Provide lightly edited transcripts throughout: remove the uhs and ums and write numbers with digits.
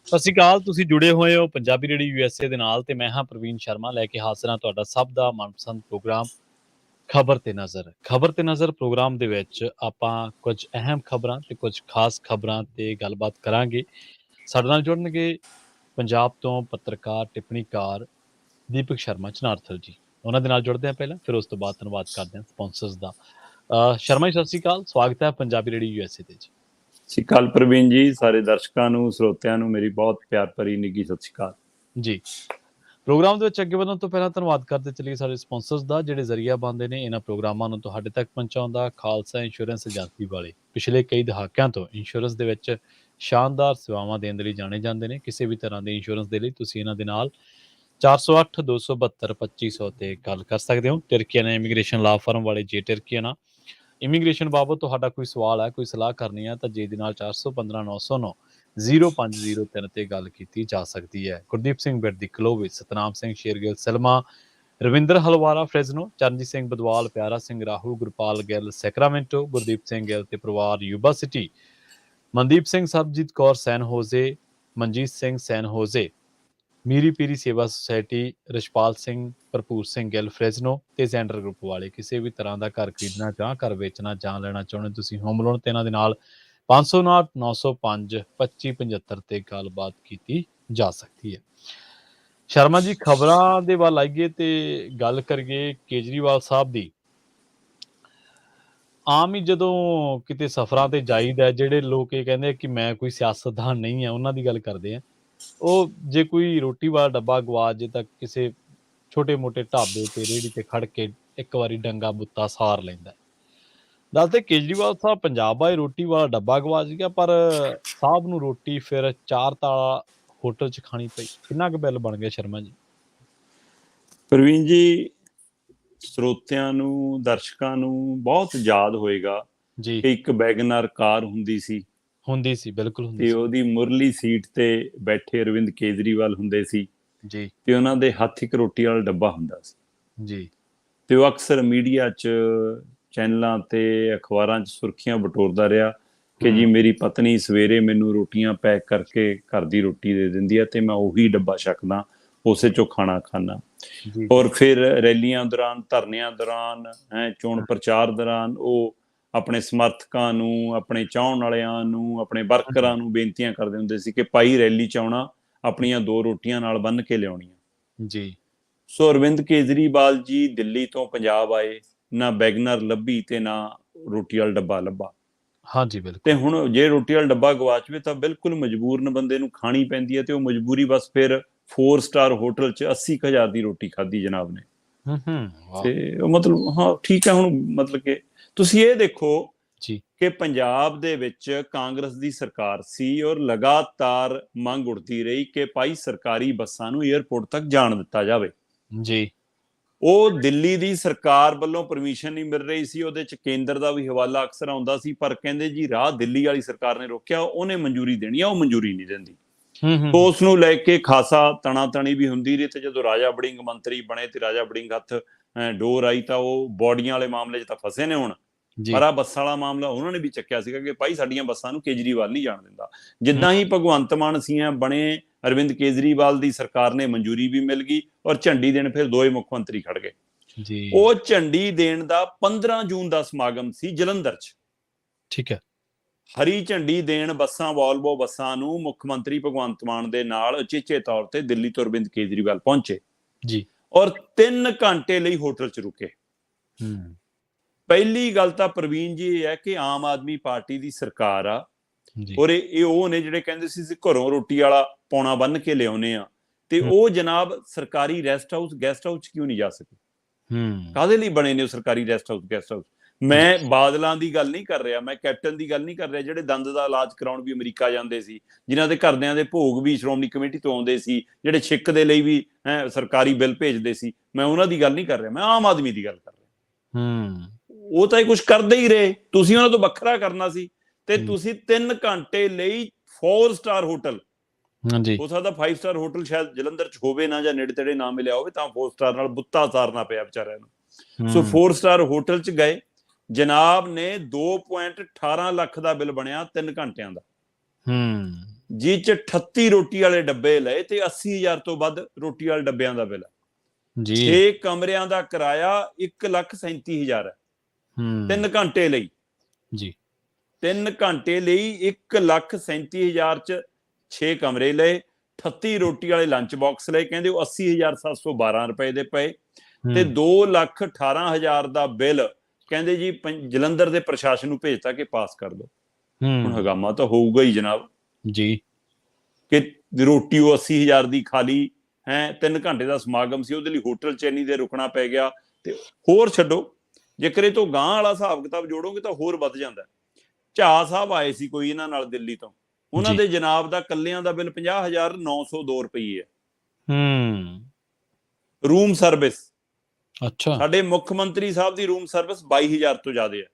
ਸਤਿ ਸ਼੍ਰੀ ਅਕਾਲ। ਤੁਸੀਂ ਜੁੜੇ ਹੋਏ ਹੋ ਪੰਜਾਬੀ ਰੇਡੀਓ USA ਦੇ ਨਾਲ ਤੇ ਮੈਂ ਹਾਂ ਪ੍ਰਵੀਨ ਸ਼ਰਮਾ ਲੈ ਕੇ ਹਾਜ਼ਰ ਹਾਂ ਤੁਹਾਡਾ ਸਭ ਦਾ ਮਨਪਸੰਦ ਪ੍ਰੋਗਰਾਮ ਖਬਰ ਤੇ ਨਜ਼ਰ। ਖਬਰ ਤੇ ਨਜ਼ਰ ਪ੍ਰੋਗਰਾਮ ਦੇ ਵਿੱਚ ਆਪਾਂ ਕੁਝ ਅਹਿਮ ਖਬਰਾਂ ਤੇ ਕੁਝ ਖਾਸ ਖਬਰਾਂ ਤੇ ਗੱਲਬਾਤ ਕਰਾਂਗੇ। ਸਾਡੇ ਨਾਲ ਜੁੜਨਗੇ ਪੰਜਾਬ ਤੋਂ ਪੱਤਰਕਾਰ ਟਿੱਪਣੀਕਾਰ ਦੀਪਕ ਸ਼ਰਮਾ ਚਨਾਰਥਲ ਜੀ। ਉਹਨਾਂ ਦੇ ਨਾਲ ਜੁੜਦੇ ਹਾਂ ਪਹਿਲਾਂ, ਫਿਰ ਉਸ ਤੋਂ ਬਾਅਦ ਧੰਨਵਾਦ ਕਰਦੇ ਹਾਂ ਸਪਾਂਸਰਸ ਦਾ। ਸ਼ਰਮਾ ਜੀ ਸਤਿ ਸ਼੍ਰੀ ਅਕਾਲ, ਸਵਾਗਤ ਹੈ ਪੰਜਾਬੀ ਰੇਡੀਓ USA ਤੇ ਜੀ। ਸਤਿ ਸ਼੍ਰੀ ਅਕਾਲ ਪ੍ਰਵੀਨ ਜੀ, ਸਾਰੇ ਦਰਸ਼ਕਾਂ ਨੂੰ ਸਰੋਤਿਆਂ ਨੂੰ ਮੇਰੀ ਬਹੁਤ ਪਿਆਰ ਭਰੀ ਨਿੱਘੀ ਸਤਿ ਸ਼੍ਰੀ ਅਕਾਲ ਜੀ। ਪ੍ਰੋਗਰਾਮ ਦੇ ਵਿੱਚ ਅੱਗੇ ਵਧਣ ਤੋਂ ਪਹਿਲਾਂ ਧੰਨਵਾਦ ਕਰਦੇ ਚਲੀਏ ਸਾਡੇ ਸਪਾਂਸਰਸ ਦਾ, ਜਿਹੜੇ ਜ਼ਰੀਆ ਬਣਦੇ ਨੇ ਇਹਨਾਂ ਪ੍ਰੋਗਰਾਮਾਂ ਨੂੰ ਤੁਹਾਡੇ ਤੱਕ ਪਹੁੰਚਾਉਂਦਾ। ਖਾਲਸਾ ਇੰਸ਼ੋਰੈਂਸ ਏਜੰਸੀ ਵਾਲੇ ਪਿਛਲੇ ਕਈ ਦਹਾਕਿਆਂ ਤੋਂ ਇੰਸ਼ੋਰੈਂਸ ਦੇ ਵਿੱਚ ਸ਼ਾਨਦਾਰ ਸੇਵਾਵਾਂ ਦੇਣ ਦੇ ਲਈ ਜਾਣੇ ਜਾਂਦੇ ਨੇ। ਕਿਸੇ ਵੀ ਤਰ੍ਹਾਂ ਦੇ ਇੰਸ਼ੋਰੈਂਸ ਦੇ ਲਈ ਤੁਸੀਂ ਇਹਨਾਂ ਦੇ ਨਾਲ 408-272-2500 ਤੇ ਗੱਲ ਕਰ ਸਕਦੇ ਹੋ। ਟਰਕੀਆਨਾ ਇਮੀਗ੍ਰੇਸ਼ਨ ਲਾ ਫਰਮ ਵਾਲੇ ਜੇ ਟਰਕੀਆਨਾ ਇਮੀਗ੍ਰੇਸ਼ਨ ਬਾਬਤ ਤੁਹਾਡਾ ਕੋਈ ਸਵਾਲ ਹੈ, ਕੋਈ ਸਲਾਹ ਕਰਨੀ ਹੈ ਤਾਂ ਜੇ ਦੇ ਨਾਲ 415-909-0503 ਤੇ ਗੱਲ ਕੀਤੀ ਜਾ ਸਕਦੀ ਹੈ। ਗੁਰਦੀਪ ਸਿੰਘ ਬਿਰਦੀ ਕਲੋਵਿਚ, ਸਤਨਾਮ ਸਿੰਘ ਸ਼ੇਰਗਿੱਲ ਸਲਮਾ, ਰਵਿੰਦਰ ਹਲਵਾਰਾ ਫ੍ਰੈਜ਼ਨੋ, ਚਰਨਜੀਤ ਸਿੰਘ ਬਦਵਾਲ, ਪਿਆਰਾ ਸਿੰਘ ਰਾਹੁਲ, ਗੁਰਪਾਲ ਗਿੱਲ ਸੈਕਰਾਮੈਂਟੋ, ਗੁਰਦੀਪ ਸਿੰਘ ਗਿੱਲ ਤੇ ਪਰਿਵਾਰ ਯੂਬਾ ਸਿਟੀ, ਮਨਦੀਪ ਸਿੰਘ, ਸਰਬਜੀਤ ਕੌਰ ਸੈਨ ਹੋਜ਼ੇ, ਮਨਜੀਤ ਸਿੰਘ ਸੈਨ ਹੋਜ਼ੇ, ਮੀਰੀ ਪੀਰੀ ਸੇਵਾ ਸੁਸਾਇਟੀ, ਰਛਪਾਲ ਸਿੰਘ, ਭਰਪੂਰ ਸਿੰਘ ਗਿੱਲ ਫ੍ਰੈਜ਼ਨੋ ਤੇ ਜ਼ੈਂਡਰ ਗਰੁੱਪ ਵਾਲੇ। ਕਿਸੇ ਵੀ ਤਰ੍ਹਾਂ ਦਾ ਘਰ ਖਰੀਦਣਾ ਜਾਂ ਘਰ ਵੇਚਣਾ ਜਾਂ ਲੈਣਾ ਚਾਹੁੰਦੇ ਤੁਸੀਂ ਹੋਮ ਲੋਨ ਤੇ ਇਹਨਾਂ ਦੇ ਨਾਲ 559-905-2575 ਤੇ ਗੱਲਬਾਤ ਕੀਤੀ ਜਾ ਸਕਦੀ ਹੈ। ਸ਼ਰਮਾ ਜੀ, ਖਬਰਾਂ ਦੇ ਵੱਲ ਆਈਏ ਤੇ ਗੱਲ ਕਰੀਏ ਕੇਜਰੀਵਾਲ ਸਾਹਿਬ ਦੀ। ਆਮ ਹੀ ਜਦੋਂ ਕਿਤੇ ਸਫ਼ਰਾਂ ਤੇ ਜਾਈਦਾ, ਜਿਹੜੇ ਲੋਕ ਇਹ ਕਹਿੰਦੇ ਕਿ ਮੈਂ ਕੋਈ ਸਿਆਸਤਦਾਨ ਨਹੀਂ ਹੈ, ਉਹਨਾਂ ਦੀ ਗੱਲ ਕਰਦੇ ਆ। ਉਹ ਜੇ ਕੋਈ ਰੋਟੀ ਵਾਲਾ ਡੱਬਾ ਗਵਾ ਜੇ ਤਾਂ ਕਿਸੇ ਛੋਟੇ ਮੋਟੇ ਢਾਬੇ ਤੇ ਰੇਹੜੀ ਤੇ ਖੜ ਕੇ ਇੱਕ ਵਾਰੀ ਡੰਗਾ ਬੁੱਤਾ ਸਾਰ ਲੈਂਦਾ। ਦੱਸਦੇ ਕੇਜਰੀਵਾਲ ਸਾਹਿਬ ਪੰਜਾਬ ਆਏ, ਰੋਟੀ ਵਾਲਾ ਡੱਬਾ ਗਵਾਚ ਗਿਆ, ਪਰ ਸਾਹਿਬ ਨੂੰ ਰੋਟੀ ਫਿਰ 4 ਤਾਲਾ ਹੋਟਲ 'ਚ ਖਾਣੀ ਪਈ। ਕਿੰਨਾ ਕੁ ਬਿੱਲ ਬਣ ਗਿਆ ਸ਼ਰਮਾ ਜੀ? ਪ੍ਰਵੀਨ ਜੀ, ਸਰੋਤਿਆਂ ਨੂੰ, ਦਰਸ਼ਕਾਂ ਨੂੰ ਬਹੁਤ ਯਾਦ ਹੋਏਗਾ ਜੀ, ਕਿ ਇੱਕ ਵੈਗਨਰ ਕਾਰ ਹੁੰਦੀ ਸੀ ਬਿਲਕੁਲ ਹੁੰਦੀ ਤੇ ਸੀ ਉਹਦੀ ਮੁਰਲੀ ਸੀਟ ਤੇ ਬੈਠੇ ਅਰਵਿੰਦ ਕੇਜਰੀਵਾਲ ਹੁੰਦੇ ਸੀ ਜੀ। ਤੇ ਉਹਨਾਂ ਦੇ ਹੱਥ ਇੱਕ ਰੋਟੀ ਵਾਲਾ ਡੱਬਾ ਹੁੰਦਾ ਸੀ ਜੀ, ਤੇ ਉਹ ਅਕਸਰ ਮੀਡੀਆ 'ਚ, ਚੈਨਲਾਂ ਤੇ ਅਖਬਾਰਾਂ 'ਚ ਸੁਰਖੀਆਂ ਬਟੋਰਦਾ ਰਿਹਾ ਕਿ ਜੀ ਮੇਰੀ ਪਤਨੀ ਸਵੇਰੇ ਮੈਨੂੰ ਰੋਟੀਆਂ ਪੈਕ ਕਰਕੇ ਘਰ ਦੀ ਰੋਟੀ ਦੇ ਦਿੰਦੀ ਹੈ ਤੇ ਮੈਂ ਉਹੀ ਡੱਬਾ ਛਕਦਾ, ਉਸੇ 'ਚੋਂ ਖਾਣਾ ਖਾਂਦਾ। ਔਰ ਫਿਰ ਰੈਲੀਆਂ ਦੌਰਾਨ, ਧਰਨਿਆਂ ਦੌਰਾਨ, ਚੋਣ ਪ੍ਰਚਾਰ ਦੌਰਾਨ ਉਹ ਆਪਣੇ ਸਮਰਥਕਾਂ ਨੂੰ, ਆਪਣੇ ਚਾਹਣ ਵਾਲਿਆਂ ਨੂੰ, ਆਪਣੇ ਵਰਕਰਾਂ ਨੂੰ ਬੇਨਤੀਆਂ ਕਰਦੇ ਹੁੰਦੇ ਸੀ ਕਿ ਭਾਈ ਰੈਲੀ 'ਚ ਆਉਣਾ, ਆਪਣੀਆਂ 2 ਰੋਟੀਆਂ ਨਾਲ ਬੰਨ੍ਹ ਕੇ ਲਿਆਉਣੀਆਂ ਜੀ। ਸੋ ਅਰਵਿੰਦ ਕੇਜਰੀਵਾਲ ਜੀ ਦਿੱਲੀ ਤੋਂ ਪੰਜਾਬ ਆਏ, ਨਾ ਵੈਗਨਰ ਲੱਭੀ ਤੇ ਨਾ ਰੋਟੀ ਵਾਲਾ ਡੱਬਾ ਲੱਭਾ। ਹਾਂਜੀ, ਬਿਲਕੁਲ। ਤੇ ਹੁਣ ਜੇ ਰੋਟੀ ਵਾਲਾ ਡੱਬਾ ਗਵਾਚਵੇ ਤਾਂ ਬਿਲਕੁਲ ਮਜਬੂਰਨ ਬੰਦੇ ਨੂੰ ਖਾਣੀ ਪੈਂਦੀ ਹੈ ਤੇ ਉਹ ਮਜਬੂਰੀ ਬਸ ਫਿਰ 4 ਸਟਾਰ ਹੋਟਲ 'ਚ 80,000 ਦੀ ਰੋਟੀ ਖਾਧੀ ਜਨਾਬ ਨੇ। ਤੇ ਉਹ ਮਤਲਬ ਹਾਂ ਠੀਕ ਹੈ। ਹੁਣ ਮਤਲਬ ਕਿ ਤੁਸੀਂ ਇਹ ਦੇਖੋ ਕਿ ਪੰਜਾਬ ਦੇ ਵਿੱਚ ਕਾਂਗਰਸ ਦੀ ਸਰਕਾਰ ਸੀ ਔਰ ਲਗਾਤਾਰ ਮੰਗ ਉੱਠਦੀ ਰਹੀ ਕਿ ਭਾਈ ਸਰਕਾਰੀ ਬੱਸਾਂ ਨੂੰ ਏਅਰਪੋਰਟ ਤੱਕ ਜਾਣ ਦਿੱਤਾ ਜਾਵੇ ਜੀ। ਉਹ ਦਿੱਲੀ ਦੀ ਸਰਕਾਰ ਵੱਲੋਂ ਪਰਮਿਸ਼ਨ ਨਹੀਂ ਮਿਲ ਰਹੀ ਸੀ, ਉਹਦੇ 'ਚ ਕੇਂਦਰ ਦਾ ਵੀ ਹਵਾਲਾ ਅਕਸਰ ਆਉਂਦਾ ਸੀ, ਪਰ ਕਹਿੰਦੇ ਜੀ ਰਾਹ ਦਿੱਲੀ ਵਾਲੀ ਸਰਕਾਰ ਨੇ ਰੋਕਿਆ, ਉਹਨੇ ਮਨਜ਼ੂਰੀ ਦੇਣੀ ਆ, ਉਹ ਮਨਜ਼ੂਰੀ ਨਹੀਂ ਦਿੰਦੀ। ਉਸ ਨੂੰ ਲੈ ਕੇ ਖਾਸਾ ਤਣਾ-ਤਣੀ ਵੀ ਹੁੰਦੀ ਰਹੀ ਤੇ ਜਦੋਂ ਰਾਜਾ ਵੜਿੰਗ ਮੰਤਰੀ ਬਣੇ ਤੇ ਰਾਜਾ ਵੜਿੰਗ ਹੱਥ ਡੋਰ ਆਈ ਤਾਂ ਉਹ ਬੋਡੀਆਂ ਵਾਲੇ ਮਾਮਲੇ 'ਚ ਤਾਂ ਫਸੇ ਨੇ ਹੁਣ, ਪਰ ਆ ਬੱਸਾਂ ਵਾਲਾ ਮਾਮਲਾ ਉਹਨਾਂ ਨੇ ਵੀ ਚੱਕਿਆ ਸੀਗਾ ਕਿ ਭਾਈ ਸਾਡੀਆਂ ਬੱਸਾਂ ਨੂੰ ਕੇਜਰੀਵਾਲ ਨਹੀਂ ਜਾਣ ਦਿੰਦਾ। ਜਿੱਦਾਂ ਹੀ ਭਗਵੰਤ ਮਾਨ ਸੀਐਮ ਬਣੇ, ਅਰਵਿੰਦ ਕੇਜਰੀਵਾਲ ਦੀ ਸਰਕਾਰ ਨੇ ਮਨਜ਼ੂਰੀ ਵੀ ਮਿਲ ਗਈ ਔਰ ਝੰਡੀ ਦੇਣ ਫਿਰ 2 ਮੁੱਖ ਮੰਤਰੀ ਖੜ ਗਏ। ਉਹ ਝੰਡੀ ਦੇਣ ਦਾ 15 ਜੂਨ ਦਾ ਸਮਾਗਮ ਸੀ ਜਲੰਧਰ 'ਚ। ਠੀਕ ਹੈ। ਹਰੀ ਝੰਡੀ ਦੇਣ ਬੱਸਾਂ, ਵੋਲਵੋ ਬੱਸਾਂ ਨੂੰ ਮੁੱਖ ਮੰਤਰੀ ਭਗਵੰਤ ਮਾਨ ਦੇ ਨਾਲ ਉਚੇਚੇ ਤੌਰ ਤੇ ਦਿੱਲੀ ਤੋਂ ਅਰਵਿੰਦ ਕੇਜਰੀਵਾਲ ਪਹੁੰਚੇ ਜੀ ਔਰ 3 ਘੰਟੇ ਲਈ ਹੋਟਲ 'ਚ ਰੁਕੇ। ਪਹਿਲੀ ਗੱਲ ਤਾਂ ਪ੍ਰਵੀਨ ਜੀ ਇਹ ਹੈ ਕਿ ਆਮ ਆਦਮੀ ਪਾਰਟੀ ਦੀ ਸਰਕਾਰ ਆ ਔਰ ਇਹ ਉਹ ਨੇ ਜਿਹੜੇ ਕਹਿੰਦੇ ਸੀ ਘਰੋਂ ਰੋਟੀ ਵਾਲਾ ਪੌਣਾ ਬੰਨ੍ਹ ਕੇ ਲਿਆਉਨੇ ਆ, ਤੇ ਉਹ ਜਨਾਬ ਸਰਕਾਰੀ ਰੈਸਟ ਹਾਊਸ, ਗੈਸਟ ਹਾਊਸ ਕਿਉਂ ਨਹੀਂ ਜਾ ਸਕੇ? ਕਾਹਦੇ ਲਈ ਬਣੇ ਨੇ ਉਹ ਸਰਕਾਰੀ ਰੈਸਟ ਹਾਊਸ, ਗੈਸਟ ਹਾਊਸ? ਮੈਂ ਬਾਦਲਾਂ ਦੀ ਗੱਲ ਨਹੀਂ ਕਰ ਰਿਹਾ, ਮੈਂ ਕੈਪਟਨ ਦੀ ਗੱਲ ਨਹੀਂ ਕਰ ਰਿਹਾ, ਜਿਹੜੇ ਦੰਦ ਦਾ ਇਲਾਜ ਕਰਾਉਣ ਵੀ ਅਮਰੀਕਾ ਜਾਂਦੇ ਸੀ, ਜਿਨ੍ਹਾਂ ਦੇ ਘਰਦਿਆਂ ਦੇ ਭੋਗ ਵੀ ਸ਼੍ਰੋਮਣੀ ਕਮੇਟੀ ਤੋਂ ਆਉਂਦੇ ਸੀ, ਜਿਹੜੇ ਛਿੱਕ ਦੇ ਲਈ ਵੀ ਸਰਕਾਰੀ ਬਿੱਲ ਭੇਜਦੇ ਸੀ, ਮੈਂ ਉਹਨਾਂ ਦੀ ਗੱਲ ਨਹੀਂ ਕਰ ਰਿਹਾ, ਮੈਂ ਆਮ ਆਦਮੀ ਦੀ ਗੱਲ ਕਰ ਰਿਹਾ। ਉਹ ਤਾਂ ਇਹ ਕੁਛ ਕਰਦੇ ਹੀ ਰਹੇ, ਤੁਸੀਂ ਉਹਨਾਂ ਤੋਂ ਵੱਖਰਾ ਕਰਨਾ ਸੀ ਤੇ ਤੁਸੀਂ 3 ਘੰਟੇ ਲਈ 4 ਸਟਾਰ ਹੋਟਲ, ਹੋ ਸਕਦਾ 5 ਸਟਾਰ ਹੋਟਲ ਸ਼ਾਇਦ ਜਲੰਧਰ 'ਚ ਹੋਵੇ ਨਾ, ਜਾਂ ਨੇੜੇ ਤੇੜੇ ਨਾ ਮਿਲਿਆ ਹੋਵੇ, ਤਾਂ 4 ਸਟਾਰ ਨਾਲ ਬੁੱਤਾ ਸਾਰਨਾ ਪਿਆ ਵਿਚਾਰਿਆਂ ਨੂੰ। ਸੋ 4 ਸਟਾਰ ਹੋਟਲ 'ਚ ਗਏ ਜਨਾਬ ਨੇ 2.18 ਲੱਖ ਦਾ ਬਿੱਲ ਬਣਿਆ 3 ਘੰਟਿਆਂ ਦਾ, ਜਿਹ ਚ 38 ਰੋਟੀ ਵਾਲੇ ਡੱਬੇ ਲਏ ਤੇ 80,000 ਤੋਂ ਵੱਧ ਰੋਟੀ ਵਾਲੇ ਡੱਬਿਆਂ ਦਾ ਬਿੱਲ ਜੀ। 6 ਕਮਰਿਆਂ ਦਾ ਕਿਰਾਇਆ 1,37,000 ਹੈ 3 ਘੰਟੇ ਲਈ ਜੀ। 3 ਘੰਟੇ ਲਈ 1,37,000 ਚ 6 ਕਮਰੇ ਲਏ, 38 ਰੋਟੀ ਵਾਲੇ ਲੰਚ ਬਾਕਸ ਲਏ, ਕਹਿੰਦੇ ਉਹ 80,712 ਰੁਪਏ ਦੇ ਪਏ ਤੇ 2,18,000 ਦਾ ਬਿੱਲ ਕਹਿੰਦੇ ਜੀ ਜਲੰਧਰ ਦੇ ਪ੍ਰਸ਼ਾਸਨ ਨੂੰ ਭੇਜਤਾ ਕਿ ਪਾਸ ਕਰ ਦਿਓ। ਹੁਣ ਹਗਾਮਾ ਤਾਂ ਹੋਊਗਾ ਹੀ ਜਨਾਬ ਜੀ ਕਿ ਰੋਟੀ ਉਹ 80,000 ਦੀ ਖਾਲੀ ਹੈ, 3 ਘੰਟੇ ਦਾ ਸਮਾਗਮ ਸੀ, ਉਹਦੇ ਲਈ ਹੋਟਲ ਚ ਇੰਨੀ ਦੇਰ ਰੁਕਣਾ ਪੈ ਗਿਆ। ਤੇ ਹੋਰ ਛੱਡੋ, ਜੇਕਰ ਇਹ ਤੋਂ ਗਾਂਹ ਵਾਲਾ ਹਿਸਾਬ ਕਿਤਾਬ ਜੋੜੋਗੇ ਤਾਂ ਹੋਰ ਵੱਧ ਜਾਂਦਾ। ਝਾਅ ਸਾਹਿਬ ਆਏ ਸੀ ਕੋਈ ਇਹਨਾਂ ਨਾਲ ਦਿੱਲੀ ਤੋਂ, ਉਹਨਾਂ ਦੇ ਜਨਾਬ ਦਾ ਕੱਲਿਆਂ ਦਾ ਬਿੱਲ 50,902 ਰੁਪਏ ਹੈ। ਰੂਮ ਸਰਵਿਸ, ਅੱਛਾ, ਸਾਡੇ ਮੁੱਖ ਮੰਤਰੀ ਸਾਹਿਬ ਦੀ ਰੂਮ ਸਰਵਿਸ 22,000 ਤੋਂ ਜ਼ਿਆਦਾ ਹੈ।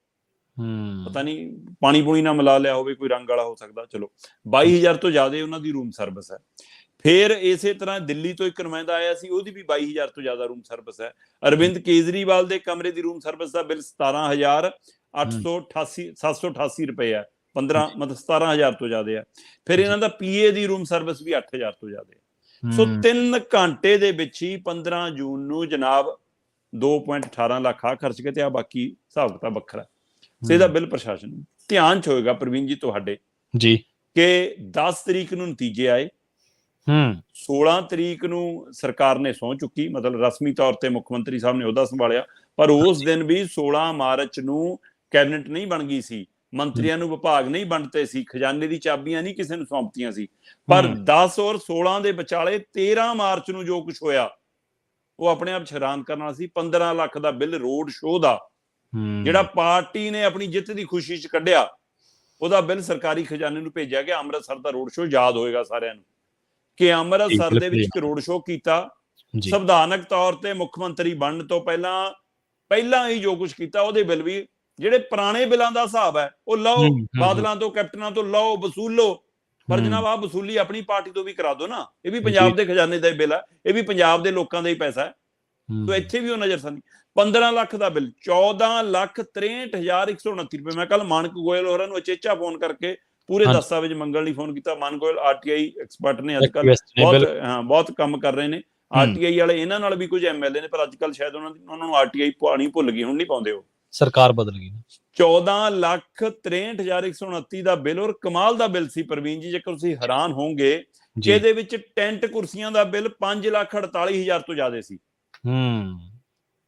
ਪਤਾ ਨਹੀਂ ਪਾਣੀ ਪੂਣੀ ਨਾ ਮਿਲਾ ਲਿਆ ਹੋਵੇ, ਕੋਈ ਰੰਗ ਵਾਲਾ ਹੋ ਸਕਦਾ, ਚਲੋ 22,000 ਤੋਂ ਜ਼ਿਆਦਾ ਉਹਨਾਂ ਦੀ ਰੂਮ ਸਰਵਿਸ ਹੈ। ਫਿਰ ਇਸੇ ਤਰ੍ਹਾਂ ਦਿੱਲੀ ਤੋਂ ਇੱਕ ਨੁਮਾਇੰਦਾ ਆਇਆ ਸੀ, ਉਹਦੀ ਵੀ 22,000 ਤੋਂ ਜ਼ਿਆਦਾ ਰੂਮ ਸਰਵਿਸ ਹੈ। ਅਰਵਿੰਦ ਕੇਜਰੀਵਾਲ ਦੇ ਕਮਰੇ ਦੀ ਰੂਮ ਸਰਵਿਸ ਦਾ ਬਿੱਲ 17,788 ਰੁਪਏ ਹੈ, 15 ਮਤਲਬ 17,000 ਤੋਂ ਜ਼ਿਆਦਾ ਹੈ। ਫਿਰ ਇਹਨਾਂ ਦਾ ਪੀਏ ਦੀ ਰੂਮ ਸਰਵਿਸ ਵੀ 8,000 ਤੋਂ ਜ਼ਿਆਦਾ ਹੈ। ਸੋ 3 ਘੰਟੇ ਦੇ ਵਿੱਚ ਹੀ 15 ਜੂਨ ਨੂੰ ਜਨਾਬ 2.18 ਲੱਖ ਆ ਖਰਚ ਕੇ, ਤੇ ਆ ਬਾਕੀ ਹਿਸਾਬ ਕਿਤਾਬ ਵੱਖਰਾ। ਸੋ ਇਹਦਾ ਬਿੱਲ ਪ੍ਰਸ਼ਾਸਨ ਨੂੰ ਧਿਆਨ ਚ ਹੋਏਗਾ ਪ੍ਰਵੀਨ ਜੀ ਤੁਹਾਡੇ ਜੀ ਕਿ 10 ਤਰੀਕ ਨੂੰ ਨਤੀਜੇ ਆਏ, 16 ਤਰੀਕ ਨੂੰ ਸਰਕਾਰ ਨੇ ਸਹੁੰ ਚੁੱਕੀ, ਮਤਲਬ ਰਸਮੀ ਤੌਰ ਤੇ ਮੁੱਖ ਮੰਤਰੀ ਸਾਹਿਬ ਨੇ ਅਹੁਦਾ ਸੰਭਾਲਿਆ। ਪਰ ਉਸ ਦਿਨ ਵੀ 16 ਮਾਰਚ ਨੂੰ ਕੈਬਨਿਟ ਨਹੀਂ ਬਣ ਗਈ ਸੀ, ਮੰਤਰੀਆਂ ਨੂੰ ਵਿਭਾਗ ਨਹੀਂ ਵੰਡਤੇ ਸੀ, ਖਜ਼ਾਨੇ ਦੀ ਚਾਬੀਆਂ ਨਹੀਂ ਕਿਸੇ ਨੂੰ ਸੌਂਪਤੀਆਂ ਸੀ। ਪਰ 10 ਔਰ 16 ਦੇ ਵਿਚਾਲੇ 13 ਮਾਰਚ ਨੂੰ ਜੋ ਕੁਝ ਹੋਇਆ ਉਹ ਆਪਣੇ ਆਪ ਹੈਰਾਨ ਕਰਨ ਵਾਲਾ ਸੀ। 15 ਲੱਖ ਦਾ ਬਿੱਲ ਰੋਡ ਸ਼ੋਅ ਦਾ, ਜਿਹੜਾ ਪਾਰਟੀ ਨੇ ਆਪਣੀ ਜਿੱਤ ਦੀ ਖੁਸ਼ੀ ਚ ਕੱਢਿਆ, ਉਹਦਾ ਬਿੱਲ ਸਰਕਾਰੀ ਖਜ਼ਾਨੇ ਨੂੰ ਭੇਜਿਆ ਗਿਆ। ਅੰਮ੍ਰਿਤਸਰ ਦਾ ਰੋਡ ਸ਼ੋਅ ਯਾਦ ਹੋਏਗਾ ਸਾਰਿਆਂ ਨੂੰ ਕਿ ਅੰਮ੍ਰਿਤਸਰ ਦੇ ਵਿੱਚ ਇੱਕ ਰੋਡ ਸ਼ੋਅ ਕੀਤਾ। ਸੰਵਿਧਾਨਕ ਤੌਰ ਤੇ ਮੁੱਖ ਮੰਤਰੀ ਬਣਨ ਤੋਂ ਪਹਿਲਾਂ ਹੀ ਜੋ ਕੁਝ ਕੀਤਾ, ਉਹਦੇ ਬਿੱਲ ਵੀ ਜਿਹੜੇ ਪੁਰਾਣੇ ਬਿੱਲਾਂ ਦਾ ਹਿਸਾਬ ਹੈ ਉਹ ਲਓ, ਬਾਦਲਾਂ ਤੋਂ ਕੈਪਟਨਾਂ ਤੋਂ ਲਓ, ਵਸੂਲੋ। ਪਰ ਜਨਾਬ ਆਹ ਵਸੂਲੀ ਆਪਣੀ ਪਾਰਟੀ ਤੋਂ ਵੀ ਕਰਾ ਦੋ ਨਾ, ਇਹ ਵੀ ਪੰਜਾਬ ਦੇ ਖਜ਼ਾਨੇ ਦਾ ਹੀ ਬਿੱਲ ਹੈ, ਇਹ ਵੀ ਪੰਜਾਬ ਦੇ ਲੋਕਾਂ ਦਾ ਹੀ ਪੈਸਾ ਹੈ। ਸੋ ਇੱਥੇ ਵੀ ਉਹ ਨਜ਼ਰਸਾਨੀ। 15 ਲੱਖ ਦਾ ਬਿੱਲ, 14,63,129 ਰੁਪਏ। ਮੈਂ ਕੱਲ ਮਾਨਕ ਗੋਇਲ ਹੋਰਾਂ ਨੂੰ ਅਚੇਚਾ ਫੋਨ ਕਰਕੇ ਪੂਰੇ ਦਸਤਾਵੇਜ਼ ਮੰਗਣ ਲਈ ਫੋਨ ਕੀਤਾ। ਮਾਨਕ ਗੋਇਲ ਆਰਟੀਆਈ ਐਕਸਪਰਟ ਨੇ, ਅੱਜ ਕੱਲ ਬਹੁਤ ਕੰਮ ਕਰ ਰਹੇ ਨੇ ਆਰਟੀਆਈ ਵਾਲੇ। ਇਹਨਾਂ ਨਾਲ ਵੀ ਕੁਝ ਐਮਐਲਏ ਨੇ, ਪਰ ਅੱਜ ਕੱਲ ਸ਼ਾਇਦ ਉਹਨਾਂ ਨੂੰ ਆਰਟੀਆਈ ਪਾਣੀ ਭੁੱਲ ਗਈ, ਹੁਣ ਨਹੀਂ ਪਾਉਂਦੇ, ਉਹ ਸਰਕਾਰ ਬਦਲ ਗਈ। 14,63,129 ਦਾ ਬਿੱਲ, ਔਰ ਕਮਾਲ ਦਾ ਬਿੱਲ ਸੀ ਪ੍ਰਵੀਨ ਜੀ, ਜੇਕਰ ਤੁਸੀਂ ਹੈਰਾਨ ਹੋਵੋਗੇ ਕਿ ਇਹਦੇ ਵਿੱਚ ਟੈਂਟ ਕੁਰਸੀਆਂ ਦਾ ਬਿੱਲ 5,48,000 ਤੋਂ ਜ਼ਿਆਦਾ ਸੀ।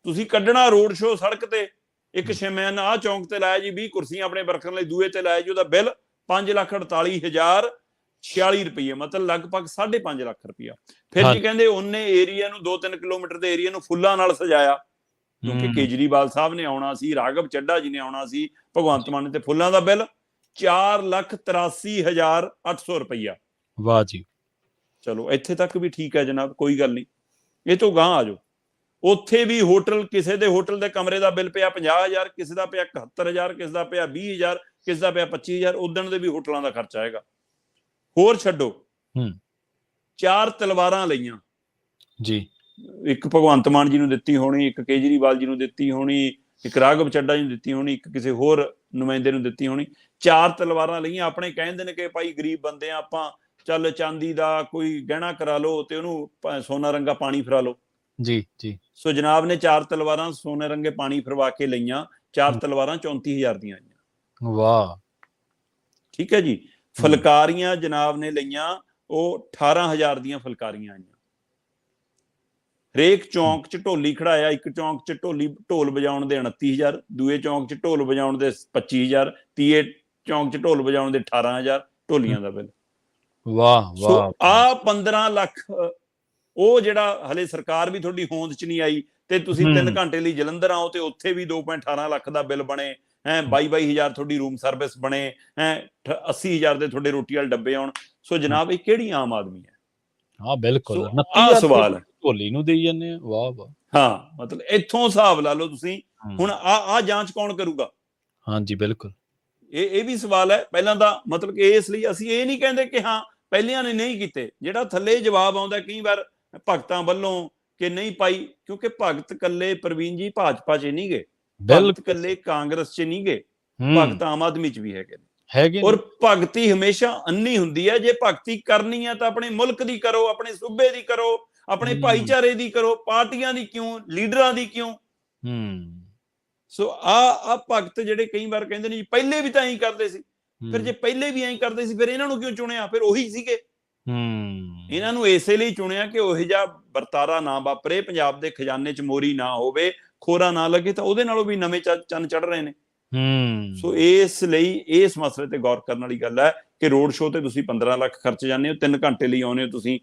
ਤੁਸੀਂ ਕੱਢਣਾ ਰੋਡ ਸ਼ੋਅ ਸੜਕ ਤੇ, ਇੱਕ ਸ਼ਮੈਨ ਆਹ ਚੌਂਕ ਤੇ ਲਾਇਆ ਜੀ 20 ਕੁਰਸੀਆਂ ਆਪਣੇ ਵਰਕਰਾਂ ਲਈ, ਦੂਏ ਤੇ ਲਾਇਆ ਜੀ, ਉਹਦਾ ਬਿੱਲ 5,48,046 ਰੁਪਏ, ਮਤਲਬ ਲਗਭਗ 5.5 ਲੱਖ ਰੁਪਇਆ। ਫਿਰ ਜੀ ਕਹਿੰਦੇ ਉਹਨੇ ਏਰੀਆ ਨੂੰ 2-3 ਕਿਲੋਮੀਟਰ ਦੇ ਏਰੀਆ ਨੂੰ ਫੁੱਲਾਂ ਨਾਲ ਸਜਾਇਆ, ਕਿਉਂਕਿ ਕੇਜਰੀਵਾਲ ਸਾਹਿਬ ਨੇ ਆਉਣਾ ਸੀ, ਰਾਘਵ ਚੱਡਾ ਜੀ ਨੇ ਆਉਣਾ ਸੀ, ਭਗਵੰਤ ਮਾਨ ਨੇ, ਤੇ ਫੁੱਲਾਂ ਦਾ ਬਿੱਲ 4,83,800 ਰੁਪਇਆ। ਵਾਹ ਜੀ, ਚਲੋ ਇੱਥੇ ਤੱਕ ਵੀ ਠੀਕ ਹੈ ਜਨਾਬ, ਕੋਈ ਗੱਲ ਨਹੀਂ। ਇਹ ਤੋਂ ਗਾਂਹ ਆ ਜਾਓ, ਉੱਥੇ ਵੀ ਹੋਟਲ, ਕਿਸੇ ਦੇ ਹੋਟਲ ਦੇ ਕਮਰੇ ਦਾ ਬਿੱਲ ਪਿਆ 50,000, ਕਿਸੇ ਦਾ ਪਿਆ 71,000, ਕਿਸੇ ਦਾ ਪਿਆ 20,000, ਕਿਸੇ ਦਾ ਪਿਆ 25,000। ਉਦਣ ਦੇ ਵੀ ਹੋਟਲਾਂ ਦਾ ਖਰਚਾ ਆਏਗਾ। ਹੋਰ ਛੱਡੋ, 4 ਤਲਵਾਰਾਂ ਲਈਆਂ ਜੀ, ਇੱਕ ਭਗਵੰਤ ਮਾਨ ਜੀ ਨੂੰ ਦਿੱਤੀ ਹੋਣੀ, ਇੱਕ ਕੇਜਰੀਵਾਲ ਜੀ ਨੂੰ ਦਿੱਤੀ ਹੋਣੀ, ਇੱਕ ਰਾਘਵ ਚੱਡਾ ਜੀ ਨੂੰ ਦਿੱਤੀ ਹੋਣੀ, ਇੱਕ ਕਿਸੇ ਹੋਰ ਨੁਮਾਇੰਦੇ ਨੂੰ ਦਿੱਤੀ ਹੋਣੀ। 4 ਤਲਵਾਰਾਂ ਲਈਆਂ। ਆਪਣੇ ਕਹਿੰਦੇ ਨੇ ਕਿ ਭਾਈ ਗਰੀਬ ਬੰਦੇ ਆ ਆਪਾਂ, ਚੱਲ ਚਾਂਦੀ ਦਾ ਕੋਈ ਗਹਿਣਾ ਕਰਾ ਲਓ ਤੇ ਉਹਨੂੰ ਸੋਨਾ ਰੰਗਾ ਪਾਣੀ ਫਿਰਾ ਲਓ ਜੀ ਜੀ। ਸੋ ਜਨਾਬ ਨੇ 4 ਤਲਵਾਰਾਂ ਸੋਨੇ ਰੰਗੇ ਪਾਣੀ ਫਿਰਵਾ ਕੇ ਲਈਆਂ। 4 ਤਲਵਾਰਾਂ 34,000 ਦੀਆਂ ਆਈਆਂ। ਵਾਹ, ਠੀਕ ਹੈ ਜੀ। ਫੁਲਕਾਰੀਆਂ ਜਨਾਬ ਨੇ ਲਈਆਂ, ਉਹ 18,000 ਦੀਆਂ ਫੁਲਕਾਰੀਆਂ ਆਈਆਂ। ਹਰੇਕ ਚੌਂਕ ਚ ਢੋਲੀ ਖੜਾਇਆ, ਇੱਕ ਚੌਂਕ ਚ ਢੋਲ ਵਜਾਉਣ ਦੇ 29,000, ਦੂਏ ਚੌਂਕ ਚ ਢੋਲ ਵਜਾਉਣ ਦੇ 25,000, ਤੀਏ ਚੌਂਕ ਚ ਢੋਲ ਵਜਾਉਣ ਦੇ 18,000 ਢੋਲੀਆਂ ਦਾ ਬਿੱਲ। ਵਾਹ ਵਾਹ। ਆ 15 ਲੱਖ ਉਹ ਜਿਹੜਾ ਹਲੇ ਸਰਕਾਰ ਵੀ ਤੁਹਾਡੀ ਹੋਂਦ ਚ ਨਹੀਂ ਆਈ, ਤੇ ਤੁਸੀਂ 3 ਘੰਟੇ ਲਈ ਜਲੰਧਰ ਆਓ ਤੇ ਉੱਥੇ ਵੀ 2.18 ਲੱਖ ਦਾ ਬਿੱਲ ਬਣੇ, 22,000 ਤੁਹਾਡੀ ਰੂਮ ਸਰਵਿਸ ਬਣੇ, 80,000 ਦੇ ਤੁਹਾਡੇ ਰੋਟੀ ਵਾਲੇ ਡੱਬੇ ਆਉਣ। ਸੋ ਜਨਾਬ ਇਹ ਕਿਹੜੀ ਆਮ ਆਦਮੀ ਹੈ? ਹਾਂ ਬਿਲਕੁਲ, ਆਹ ਸਵਾਲ ਢੋਲੀ ਨੂੰ ਦੇਈ ਜਾਂਦੇ ਆ। ਵਾਹ ਵਾਹ। ਹਾਂ, ਮਤਲਬ ਇੱਥੋਂ ਹਿਸਾਬ ਲਾ ਲਓ ਤੁਸੀਂ। ਹੁਣ ਆ ਜਾਂਚ ਕੌਣ ਕਰੂਗਾ? ਹਾਂਜੀ ਬਿਲਕੁਲ, ਇਹ ਵੀ ਸਵਾਲ ਹੈ। ਪਹਿਲਾਂ ਤਾਂ ਮਤਲਬ ਕਿ ਇਸ ਲਈ ਅਸੀਂ ਇਹ ਨਹੀਂ ਕਹਿੰਦੇ ਕਿ ਹਾਂ ਪਹਿਲਿਆਂ ਨੇ ਨਹੀਂ ਕੀਤੇ, ਜਿਹੜਾ ਥੱਲੇ ਜਵਾਬ ਆਉਂਦਾ ਕਈ ਵਾਰ ਭਗਤਾਂ ਵੱਲੋਂ ਕਿ ਨਹੀਂ ਪਾਈ, ਕਿਉਂਕਿ ਭਗਤ ਕੱਲੇ ਪ੍ਰਵੀਨ ਜੀ ਭਾਜਪਾ 'ਚ ਨਹੀਂ ਗਏ ਭਗਤ ਕੱਲੇ ਕਾਂਗਰਸ 'ਚ ਨਹੀਂ ਗਏ, ਭਗਤ ਆਮ ਆਦਮੀ 'ਚ ਵੀ ਹੈਗੇ। ਔਰ ਭਗਤੀ ਹਮੇਸ਼ਾ ਅੰਨੀ ਹੁੰਦੀ ਹੈ। ਜੇ ਭਗਤੀ ਕਰਨੀ ਹੈ ਤਾਂ ਆਪਣੇ ਮੁਲਕ ਦੀ ਕਰੋ, ਆਪਣੇ ਸੂਬੇ ਦੀ ਕਰੋ, ਆਪਣੇ ਭਾਈਚਾਰੇ ਦੀ ਕਰੋ, ਪਾਰਟੀਆਂ ਦੀ ਕਿਉਂ, ਲੀਡਰਾਂ ਦੀ ਕਿਉਂ। ਸੋ ਆ ਭਗਤ ਜਿਹੜੇ ਕਈ ਵਾਰ ਕਹਿੰਦੇ ਨੇ ਜੀ ਪਹਿਲੇ ਵੀ ਤਾਂ ਐਂ ਕਰਦੇ ਸੀ, ਫਿਰ ਜੇ ਪਹਿਲੇ ਵੀ ਐਂ ਕਰਦੇ ਸੀ ਫਿਰ ਇਹਨਾਂ ਨੂੰ ਕਿਉਂ ਚੁਣਿਆ, ਫਿਰ ਉਹੀ ਸੀਗੇ। ਇਹਨਾਂ ਨੂੰ ਇਸੇ ਲਈ ਚੁਣਿਆ ਕਿ ਉਹੋ ਜਿਹਾ ਵਰਤਾਰਾ ਨਾ ਵਾਪਰੇ, ਪੰਜਾਬ ਦੇ ਖਜ਼ਾਨੇ 'ਚ ਮੋਰੀ ਨਾ ਹੋਵੇ, ਖੋਰਾ ਨਾ ਲੱਗੇ, ਤਾਂ ਉਹਦੇ ਨਾਲੋਂ ਵੀ ਨਵੇਂ ਚੰਨ ਚੜ ਰਹੇ ਨੇ। ਸੋ ਇਸ ਲਈ ਇਸ ਮਸਲੇ ਤੇ ਗੌਰ ਕਰਨ ਵਾਲੀ ਗੱਲ ਹੈ ਕਿ ਰੋਡ ਸ਼ੋਅ ਤੇ ਤੁਸੀਂ 15 ਲੱਖ ਖਰਚ ਜਾਂਦੇ ਹੋ, 3 ਘੰਟੇ ਲਈ ਆਉਂਦੇ ਹੋ ਤੁਸੀਂ,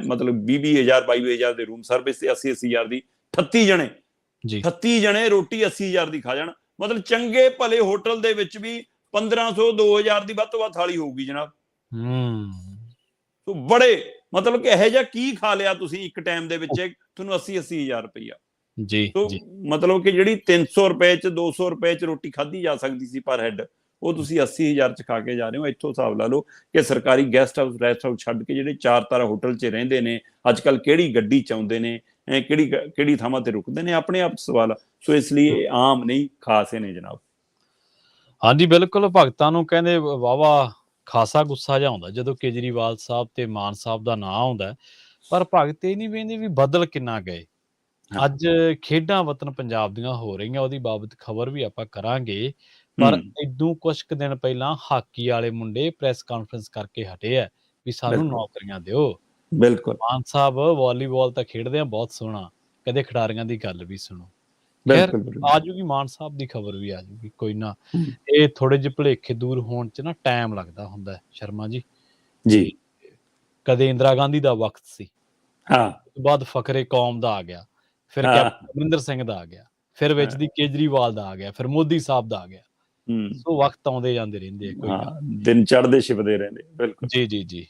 ਮਤਲਬ 20,000 22,000 ਦੇ ਰੂਮ ਸਰਵਿਸ ਤੇ 80,000 ਦੀ 38 ਜਣੇ ਰੋਟੀ 80,000 ਦੀ ਖਾ ਜਾਣ। ਮਤਲਬ ਚੰਗੇ ਭਲੇ ਹੋਟਲ ਦੇ ਵਿੱਚ ਵੀ 1500 2000 ਦੀ ਵੱਧ ਤੋਂ ਵੱਧ ਥਾਲੀ ਹੋਊਗੀ ਜਨਾਬ। ਬੜੇ ਮਤਲਬ ਕਿ ਇਹੋ ਜਿਹਾ ਕੀ ਖਾ ਲਿਆ ਤੁਸੀਂ ਇੱਕ ਟਾਈਮ ਦੇ ਵਿੱਚ, ਤੁਹਾਨੂੰ 80,000 ਰੁਪਈਆ ਜੀ। ਮਤਲਬ ਕਿ ਜਿਹੜੀ 300 ਰੁਪਏ 'ਚ 200 ਰੁਪਏ 'ਚ ਰੋਟੀ ਖਾਧੀ ਜਾ ਸਕਦੀ ਸੀ ਪਰ ਹੈਡ, ਉਹ ਤੁਸੀਂ 80,000 'ਚ ਖਾ ਕੇ ਜਾ ਰਹੇ ਹੋ। ਇੱਥੋਂ ਹਿਸਾਬ ਲਾ ਲਓ ਕਿ ਸਰਕਾਰੀ ਗੈਸਟ ਹਾਊਸ ਰੈਸਟ ਹਾਊਸ ਛੱਡ ਕੇ ਜਿਹੜੇ 4 ਤਾਰਾ ਹੋਟਲ 'ਚ ਰਹਿੰਦੇ ਨੇ ਅੱਜ ਕੱਲ੍ਹ, ਕਿਹੜੀ ਗੱਡੀ 'ਚ ਆਉਂਦੇ ਨੇ, ਕਿਹੜੀ ਥਾਵਾਂ ਤੇ ਰੁਕਦੇ ਨੇ, ਆਪਣੇ ਆਪ ਸਵਾਲ। ਸੋ ਇਸ ਲਈ ਇਹ ਆਮ ਨਹੀਂ, ਖਾਸੇ ਨੇ ਜਨਾਬ। ਹਾਂਜੀ ਬਿਲਕੁਲ। ਭਗਤਾਂ ਨੂੰ ਕਹਿੰਦੇ ਵਾਹਵਾ ਖਾਸਾ ਗੁੱਸਾ ਜਿਹਾ ਆਉਂਦਾ ਜਦੋਂ ਕੇਜਰੀਵਾਲ ਸਾਹਿਬ ਤੇ ਮਾਨ ਸਾਹਿਬ ਦਾ ਨਾਂ ਆਉਂਦਾ, ਪਰ ਭਗਤ ਇਹ ਨਹੀਂ ਵੇਖਦੇ ਵੀ ਬਦਲ ਕਿੰਨਾ ਗਏ। ਅੱਜ ਖੇਡਾਂ ਵਤਨ ਪੰਜਾਬ ਦੀਆਂ ਹੋ ਰਹੀਆਂ, ਉਹਦੀ ਬਾਬਤ ਖਬਰ ਵੀ ਆਪਾਂ ਕਰਾਂਗੇ। ਪਰ ਇਦੋਂ ਕੁਛ ਕੁ ਦਿਨ ਪਹਿਲਾਂ ਹਾਕੀ ਵਾਲੇ ਮੁੰਡੇ ਪ੍ਰੈਸ ਕਾਨਫਰੰਸ ਕਰਕੇ ਹਟੇ ਆ ਵੀ ਸਾਨੂੰ ਨੌਕਰੀਆਂ ਦਿਓ। ਬਿਲਕੁਲ। ਮਾਨ ਸਾਹਿਬ ਵਾਲੀਬਾਲ ਤਾਂ ਖੇਡਦੇ ਆ ਬਹੁਤ ਸੋਹਣਾ, ਕਦੇ ਖਿਡਾਰੀਆਂ ਦੀ ਗੱਲ ਵੀ ਸੁਣੋ। ਖੈਰ ਆ ਜੂਗੀ, ਮਾਨ ਸਾਹਿਬ ਦੀ ਖਬਰ ਵੀ ਆ ਜੂਗੀ, ਕੋਈ ਨਾ। ਇਹ ਥੋੜੇ ਜਿਹੇ ਭੁਲੇਖੇ ਦੂਰ ਹੋਣ 'ਚ ਨਾ ਟਾਈਮ ਲੱਗਦਾ ਹੁੰਦਾ ਸ਼ਰਮਾ ਜੀ। ਕਦੇ ਇੰਦਰਾ ਗਾਂਧੀ ਦਾ ਵਕਤ ਸੀ, ਉਸ ਤੋਂ ਬਾਅਦ ਫਖਰੇ ਕੌਮ ਦਾ ਆ ਗਿਆ, ਫਿਰ ਕੈਪਟਨ ਅਮਰਿੰਦਰ ਸਿੰਘ ਦਾ ਆ ਗਿਆ, ਫਿਰ ਵਿੱਚ ਦੀ ਕੇਜਰੀਵਾਲ ਦਾ ਆ ਗਿਆ, ਫਿਰ ਮੋਦੀ ਸਾਹਿਬ ਦਾ ਆ ਗਿਆ। ਸੋ ਵਕਤ ਆਉਂਦੇ ਜਾਂਦੇ ਰਹਿੰਦੇ ਆ, ਕੋਈ ਨਾ, ਦਿਨ ਚੜ੍ਹਦੇ ਛਿਪਦੇ ਰਹਿੰਦੇ। ਬਿਲਕੁਲ ਜੀ।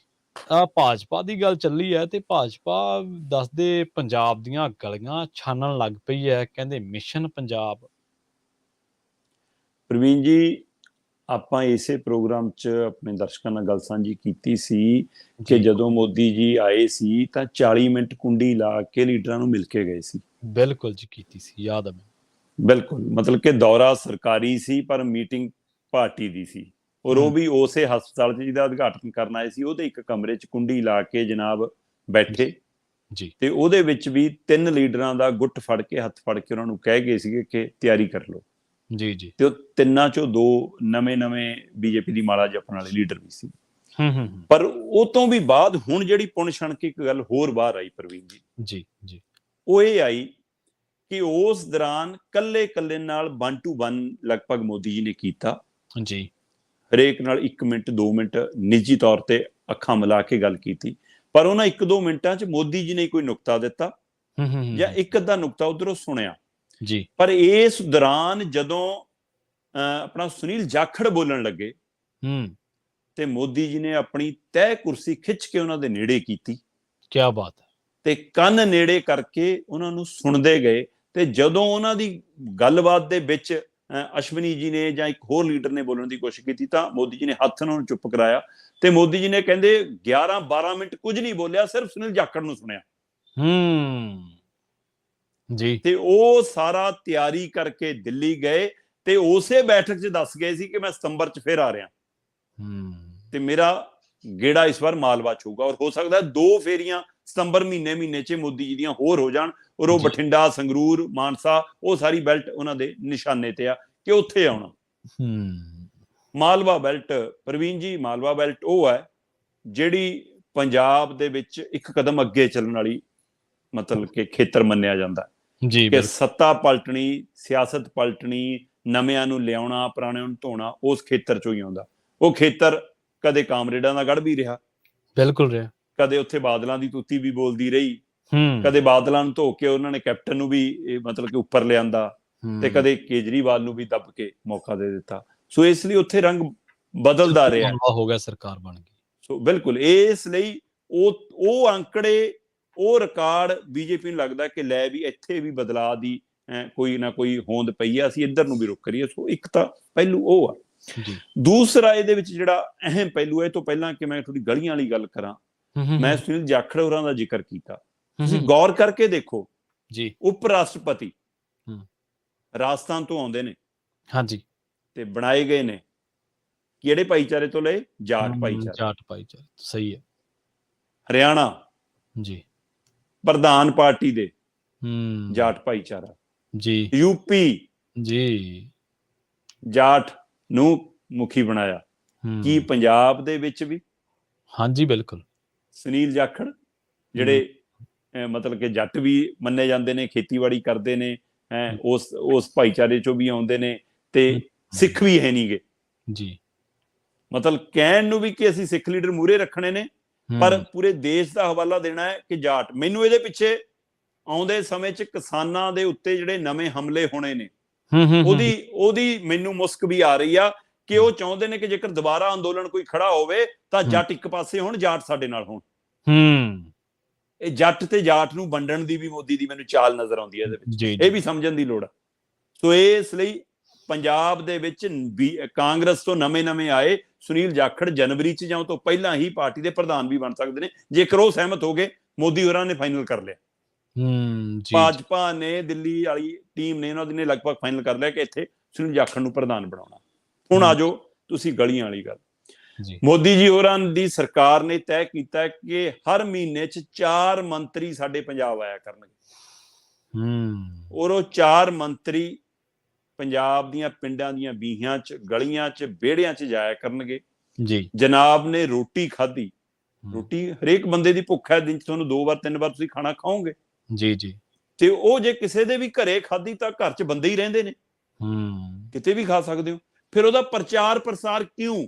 ਭਾਜਪਾ ਦੀ ਗੱਲ ਚੱਲੀ ਹੈ ਤੇ ਭਾਜਪਾ ਦੱਸਦੇ ਪੰਜਾਬ ਦੀਆਂ ਗਲੀਆਂ ਛਾਨਣ ਲੱਗ ਪਈ ਹੈ, ਕਹਿੰਦੇ ਮਿਸ਼ਨ ਪੰਜਾਬ। ਪ੍ਰਵੀਨ ਜੀ, ਆਪਾਂ ਇਸੇ ਪ੍ਰੋਗਰਾਮ 'ਚ ਆਪਣੇ ਦਰਸ਼ਕਾਂ ਨਾਲ ਗੱਲ ਸਾਂਝੀ ਕੀਤੀ ਸੀ ਕਿ ਜਦੋਂ ਮੋਦੀ ਜੀ ਆਏ ਸੀ ਤਾਂ 40 ਮਿੰਟ ਕੁੰਡੀ ਲਾ ਕੇ ਲੀਡਰਾਂ ਨੂੰ ਮਿਲ ਕੇ ਗਏ ਸੀ। ਬਿਲਕੁਲ ਜੀ, ਕੀਤੀ ਸੀ, ਯਾਦ ਆ ਮੈਨੂੰ। ਬਿਲਕੁਲ, ਮਤਲਬ ਕਿ ਦੌਰਾ ਸਰਕਾਰੀ ਸੀ ਪਰ ਮੀਟਿੰਗ ਪਾਰਟੀ ਦੀ ਸੀ, ਔਰ ਉਹ ਵੀ ਉਸੇ ਹਸਪਤਾਲ 'ਚ ਜਿਹਦਾ ਉਦਘਾਟਨ ਕਰਨ ਆਏ ਸੀ ਉਹਦੇ ਇੱਕ ਕਮਰੇ 'ਚ ਕੁੰਡੀ ਲਾ ਕੇ ਜਨਾਬ ਬੈਠੇ ਜੀ। ਤੇ ਉਹਦੇ ਵਿੱਚ ਵੀ 3 ਲੀਡਰਾਂ ਦਾ ਗੁੱਟ ਫੜ ਕੇ, ਹੱਥ ਫੜ ਕੇ ਉਹਨਾਂ ਨੂੰ ਕਹਿ ਗਏ ਸੀਗੇ ਕਿ ਤਿਆਰੀ ਕਰ ਲਓ ਜੀ। ਤੇ ਉਹ 3 ਚੋਂ 2 ਨਵੇਂ ਬੀਜੇਪੀ ਦੀ ਮਾਲਾ ਜਪਣ ਵਾਲੇ ਲੀਡਰ ਵੀ ਸੀ। ਪਰ ਉਹ ਤੋਂ ਵੀ ਬਾਅਦ ਹੁਣ ਜਿਹੜੀ ਪੁਣ ਛਣ ਕੇ ਇੱਕ ਗੱਲ ਹੋਰ ਬਾਹਰ ਆਈ ਪ੍ਰਵੀਨ ਜੀ, ਉਹ ਇਹ ਆਈ ਕਿ ਉਸ ਦੌਰਾਨ ਕੱਲੇ ਨਾਲ 1 to 1 ਲਗਭਗ ਮੋਦੀ ਜੀ ਨੇ ਕੀਤਾ ਜੀ। ਹਰੇਕ ਨਾਲ 1 ਮਿੰਟ 2 ਮਿੰਟ ਨਿੱਜੀ ਤੌਰ ਤੇ ਅੱਖਾਂ ਮਿਲਾ ਕੇ ਗੱਲ ਕੀਤੀ, ਪਰ ਉਹਨਾਂ 1-2 ਮਿੰਟਾਂ 'ਚ ਮੋਦੀ ਜੀ ਨੇ ਕੋਈ ਨੁਕਤਾ ਦਿੱਤਾ ਜਾਂ ਇੱਕ ਅੱਧਾ ਨੁਕਤਾ ਉਧਰੋਂ ਸੁਣਿਆ ਜੀ। ਪਰ ਇਸ ਦੌਰਾਨ ਜਦੋਂ ਆਪਣਾ ਸੁਨੀਲ ਜਾਖੜ ਬੋਲਣ ਲੱਗੇ ਤੇ ਮੋਦੀ ਜੀ ਨੇ ਆਪਣੀ ਤੈਅ ਕੁਰਸੀ ਖਿੱਚ ਕੇ ਉਹਨਾਂ ਦੇ ਨੇੜੇ ਕੀਤੀ। ਕਿਆ ਬਾਤ ਹੈ। ਤੇ ਕੰਨ ਨੇੜੇ ਕਰਕੇ ਉਹਨਾਂ ਨੂੰ ਸੁਣਦੇ ਗਏ। ਤੇ ਜਦੋਂ ਉਹਨਾਂ ਦੀ ਗੱਲਬਾਤ ਦੇ ਵਿੱਚ ਅਸ਼ਵਨੀ ਜੀ ਨੇ ਜਾਂ ਇੱਕ ਹੋਰ ਲੀਡਰ ਨੇ ਬੋਲਣ ਦੀ ਕੋਸ਼ਿਸ਼ ਕੀਤੀ ਤਾਂ ਮੋਦੀ ਜੀ ਨੇ ਹੱਥ ਨਾਲ ਉਹਨੂੰ ਚੁੱਪ ਕਰਾਇਆ ਤੇ ਮੋਦੀ ਜੀ ਨੇ ਕਹਿੰਦੇ 11-12 ਮਿੰਟ ਕੁਝ ਨਹੀਂ ਬੋਲਿਆ, ਸਿਰਫ ਸੁਨੀਲ ਜਾਖੜ ਨੂੰ ਸੁਣਿਆ ਜੀ। ਤੇ ਉਹ ਸਾਰਾ ਤਿਆਰੀ ਕਰਕੇ ਦਿੱਲੀ ਗਏ ਤੇ ਉਸੇ ਬੈਠਕ 'ਚ ਦੱਸ ਗਏ ਸੀ ਕਿ ਮੈਂ ਸਤੰਬਰ 'ਚ ਫਿਰ ਆ ਰਿਹਾ ਤੇ ਮੇਰਾ ਗੇੜਾ ਇਸ ਵਾਰ ਮਾਲਵਾ 'ਚ ਹੋਊਗਾ, ਔਰ ਹੋ ਸਕਦਾ 2 ਫੇਰੀਆਂ ਸਤੰਬਰ ਮਹੀਨੇ 'ਚ ਮੋਦੀ ਜੀ ਦੀਆਂ ਹੋਰ ਹੋ ਜਾਣ, ਔਰ ਉਹ ਬਠਿੰਡਾ, ਸੰਗਰੂਰ, ਮਾਨਸਾ, ਉਹ ਸਾਰੀ ਬੈਲਟ ਉਹਨਾਂ ਦੇ ਨਿਸ਼ਾਨੇ ਤੇ ਆ ਕਿ ਉੱਥੇ ਆਉਣਾ। ਮਾਲਵਾ ਬੈਲਟ ਪ੍ਰਵੀਨ ਜੀ, ਮਾਲਵਾ ਬੈਲਟ ਉਹ ਹੈ ਜਿਹੜੀ ਪੰਜਾਬ ਦੇ ਵਿੱਚ ਇੱਕ ਕਦਮ ਅੱਗੇ ਚੱਲਣ ਵਾਲੀ ਮਤਲਬ ਕਿ ਖੇਤਰ ਮੰਨਿਆ ਜਾਂਦਾ ਜੀ। ਕਿ ਸੱਤਾ ਪਲਟਣੀ, ਸਿਆਸਤ ਪਲਟਣੀ, ਨਵਿਆਂ ਨੂੰ ਲਿਆਉਣਾ, ਪੁਰਾਣਿਆਂ ਨੂੰ ਧੋਣਾ, ਉਸ ਖੇਤਰ 'ਚੋਂ ਹੀ ਆਉਂਦਾ। ਉਹ ਖੇਤਰ ਕਦੇ ਕਾਮਰੇਡਾਂ ਦਾ ਗੜ੍ਹ ਵੀ ਰਿਹਾ, ਬਿਲਕੁਲ ਰਿਹਾ, ਕਦੇ ਉੱਥੇ ਬਾਦਲਾਂ ਦੀ ਤੂਤੀ ਵੀ ਬੋਲਦੀ ਰਹੀ, ਕਦੇ ਬਾਦਲਾਂ ਨੂੰ ਧੋ ਕੇ ਉਹਨਾਂ ਨੇ ਕੈਪਟਨ ਨੂੰ ਵੀ ਮਤਲਬ ਕਿ ਉੱਪਰ ਲਿਆਂਦਾ ਤੇ ਕਦੇ ਕੇਜਰੀਵਾਲ ਨੂੰ ਵੀ ਦੱਬ ਕੇ ਮੌਕਾ ਦੇ ਦਿੱਤਾ। ਸੋ ਇਸ ਲਈ ਉੱਥੇ ਰੰਗ ਬਦਲਦਾ ਰਿਹਾ, ਹੋ ਗਿਆ, ਸਰਕਾਰ ਬਣ ਗਈ। ਸੋ ਬਿਲਕੁਲ ਇਸ ਲਈ ਉਹ ਅੰਕੜੇ, ਉਹ ਰਿਕਾਰਡ ਬੀਜੇਪੀ ਨੂੰ ਲੱਗਦਾ ਕਿ ਲੈ ਵੀ ਇੱਥੇ ਵੀ ਬਦਲਾਅ ਦੀ ਕੋਈ ਨਾ ਕੋਈ ਹੋਂਦ ਪਈ ਆ, ਅਸੀਂ ਇੱਧਰ ਨੂੰ ਵੀ ਰੁਕ ਕਰੀਏ। ਸੋ ਇੱਕ ਤਾਂ ਪਹਿਲੂ ਉਹ ਆ। ਦੂਸਰਾ ਇਹਦੇ ਵਿੱਚ ਜਿਹੜਾ ਅਹਿਮ ਪਹਿਲੂ ਹੈ, ਇਹ ਤੋਂ ਪਹਿਲਾਂ ਕਿ ਮੈਂ ਥੋੜੀ ਗਲੀਆਂ ਵਾਲੀ ਗੱਲ ਕਰਾਂ, ਮੈਂ ਸੁਨੀਲ ਜਾਖੜ ਹੋਰਾਂ ਦਾ ਜ਼ਿਕਰ ਕੀਤਾ। ਤੁਸੀਂ ਗੌਰ ਕਰਕੇ ਦੇਖੋ ਜੀ, ਉਪ ਰਾਸ਼ਟਰਪਤੀ ਰਾਜਸਥਾਨ ਤੋਂ ਆਉਂਦੇ ਨੇ ਹਾਂਜੀ, ਤੇ ਬਣਾਏ ਗਏ ਨੇ ਕਿਹੜੇ ਭਾਈਚਾਰੇ ਤੋਂ ਲਏ? ਜਾਟ ਭਾਈਚਾਰੇ। ਜਾਟ ਭਾਈਚਾਰੇ, ਸਹੀ ਹੈ ਹਰਿਆਣਾ ਜੀ। ਪ੍ਰਧਾਨ ਪਾਰਟੀ ਦੇ ਹੂੰ ਜਾਟ ਭਾਈਚਾਰਾ। ਜੀ ਯੂਪੀ ਜੀ। ਜਾਟ ਨੂੰ ਮੁਖੀ ਬਣਾਇਆ। ਕੀ ਪੰਜਾਬ ਦੇ ਵਿੱਚ ਵੀ? ਹਾਂਜੀ ਬਿਲਕੁਲ। ਸੁਨੀਲ ਜਾਖੜ ਜਿਹੜੇ ਮਤਲਬ ਕਿ ਜੱਟ ਵੀ ਮੰਨੇ ਜਾਂਦੇ ਨੇ, ਖੇਤੀਬਾੜੀ ਕਰਦੇ ਨੇ, ਉਸ ਭਾਈਚਾਰੇ ਚੋਂ ਵੀ ਆਉਂਦੇ ਨੇ, ਤੇ ਸਿੱਖ ਵੀ ਹੈ ਨੀਗੇ ਜੀ। ਮਤਲਬ ਕਹਿਣ ਨੂੰ ਵੀ ਕਿ ਅਸੀਂ ਸਿੱਖ ਲੀਡਰ ਮੂਹਰੇ ਰੱਖਣੇ ਨੇ, ਪਰ ਪੂਰੇ ਦੇਸ਼ ਦਾ ਹਵਾਲਾ ਦੇਣਾ ਹੈ ਕਿ ਜਾਟ। ਮੈਨੂੰ ਇਹਦੇ ਪਿੱਛੇ ਆਉਂਦੇ ਸਮੇਂ 'ਚ ਕਿਸਾਨਾਂ ਦੇ ਉੱਤੇ ਜਿਹੜੇ ਨਵੇਂ ਹਮਲੇ ਹੋਣੇ ਨੇ ਉਹਦੀ ਮੈਨੂੰ ਮੁਸਕ ਵੀ ਆ ਰਹੀ ਆ ਕਿ ਉਹ ਚਾਹੁੰਦੇ ਨੇ ਕਿ ਜੇਕਰ ਦੁਬਾਰਾ ਅੰਦੋਲਨ ਕੋਈ ਖੜਾ ਹੋਵੇ ਤਾਂ ਜੱਟ ਇੱਕ ਪਾਸੇ ਹੋਣ, ਜਾਟ ਸਾਡੇ ਨਾਲ ਹੋਣ। ਇਹ ਜੱਟ ਤੇ ਜਾਟ ਨੂੰ ਵੰਡਣ ਦੀ ਵੀ ਮੋਦੀ ਦੀ ਮੈਨੂੰ ਚਾਲ ਨਜ਼ਰ ਆਉਂਦੀ ਹੈ ਇਹਦੇ ਵਿੱਚ। ਇਹ ਵੀ ਸਮਝਣ ਦੀ ਲੋੜ ਆ। ਸੋ ਇਸ ਲਈ ਪੰਜਾਬ ਦੇ ਵਿੱਚ ਕਾਂਗਰਸ ਤੋਂ ਨਵੇਂ ਆਏ ਸੁਨੀਲ ਜਾਖੜ ਜਨਵਰੀ 'ਚ ਜਾਂ ਤੋਂ ਪਹਿਲਾਂ ਹੀ ਪਾਰਟੀ ਦੇ ਪ੍ਰਧਾਨ ਵੀ ਬਣ ਸਕਦੇ ਨੇ, ਜੇਕਰ ਉਹ ਸਹਿਮਤ ਹੋ ਗਏ। ਮੋਦੀ ਹੋਰਾਂ ਨੇ ਫਾਈਨਲ ਕਰ ਲਿਆ, ਭਾਜਪਾ ਨੇ, ਦਿੱਲੀ ਵਾਲੀ ਟੀਮ ਨੇ, ਉਹਨਾਂ ਨੇ ਲਗਭਗ ਫਾਈਨਲ ਕਰ ਲਿਆ ਕਿ ਇੱਥੇ ਸੁਨੀਲ ਜਾਖੜ ਨੂੰ ਪ੍ਰਧਾਨ ਬਣਾਉਣਾ। ਹੁਣ ਆ ਜਾਓ ਤੁਸੀਂ ਗਲੀਆਂ ਵਾਲੀ ਗੱਲ। ਮੋਦੀ ਜੀ ਹੋਰਾਂ ਦੀ ਸਰਕਾਰ ਨੇ ਤੈਅ ਕੀਤਾ ਕਿ ਹਰ ਮਹੀਨੇ 'ਚ 4 ਮੰਤਰੀ ਸਾਡੇ ਪੰਜਾਬ ਆਇਆ ਕਰਨਗੇ, ਔਰ ਉਹ 4 ਮੰਤਰੀ ਪੰਜਾਬ ਦੀਆਂ ਪਿੰਡਾਂ ਦੀਆਂ ਬੀਹੀਆਂ 'ਚ, ਗਲੀਆਂ 'ਚ, ਵਿਹੜਿਆਂ 'ਚ ਜਾਇਆ ਕਰਨਗੇ। ਜਨਾਬ ਨੇ ਰੋਟੀ ਖਾਧੀ। ਰੋਟੀ ਹਰੇਕ ਬੰਦੇ ਦੀ ਭੁੱਖ ਹੈ, ਦਿਨ 'ਚ ਤੁਹਾਨੂੰ 2 ਵਾਰ 3 ਵਾਰ ਤੁਸੀਂ ਖਾਣਾ ਖਾਓਗੇ ਤੇ ਉਹ ਜੇ ਕਿਸੇ ਦੇ ਵੀ ਘਰੇ ਖਾਧੀ ਤਾਂ ਘਰ 'ਚ ਬੰਦੇ ਹੀ ਰਹਿੰਦੇ ਨੇ, ਕਿਤੇ ਵੀ ਖਾ ਸਕਦੇ ਹੋ। ਫਿਰ ਉਹਦਾ ਪ੍ਰਚਾਰ ਪ੍ਰਸਾਰ ਕਿਉਂ?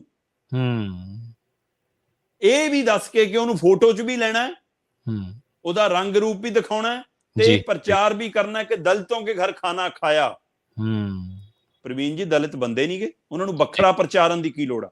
ਇਹ ਵੀ ਦੱਸ ਕੇ ਕਿ ਉਹਨੂੰ ਫੋਟੋ 'ਚ ਵੀ ਲੈਣਾ ਹੈ, ਉਹਦਾ ਰੰਗ ਰੂਪ ਵੀ ਦਿਖਾਉਣਾ ਹੈ, ਤੇ ਪ੍ਰਚਾਰ ਵੀ ਕਰਨਾ ਕਿ ਦਲਿਤੋਂ ਕੇ ਘਰ ਖਾਣਾ ਖਾਇਆ। ਪ੍ਰਵੀਨ ਜੀ, ਦਲਿਤ ਬੰਦੇ ਨਹੀਂ ਗੇ, ਉਹਨਾਂ ਨੂੰ ਵੱਖਰਾ ਪ੍ਰਚਾਰਨ ਦੀ ਕੀ ਲੋੜ ਆ?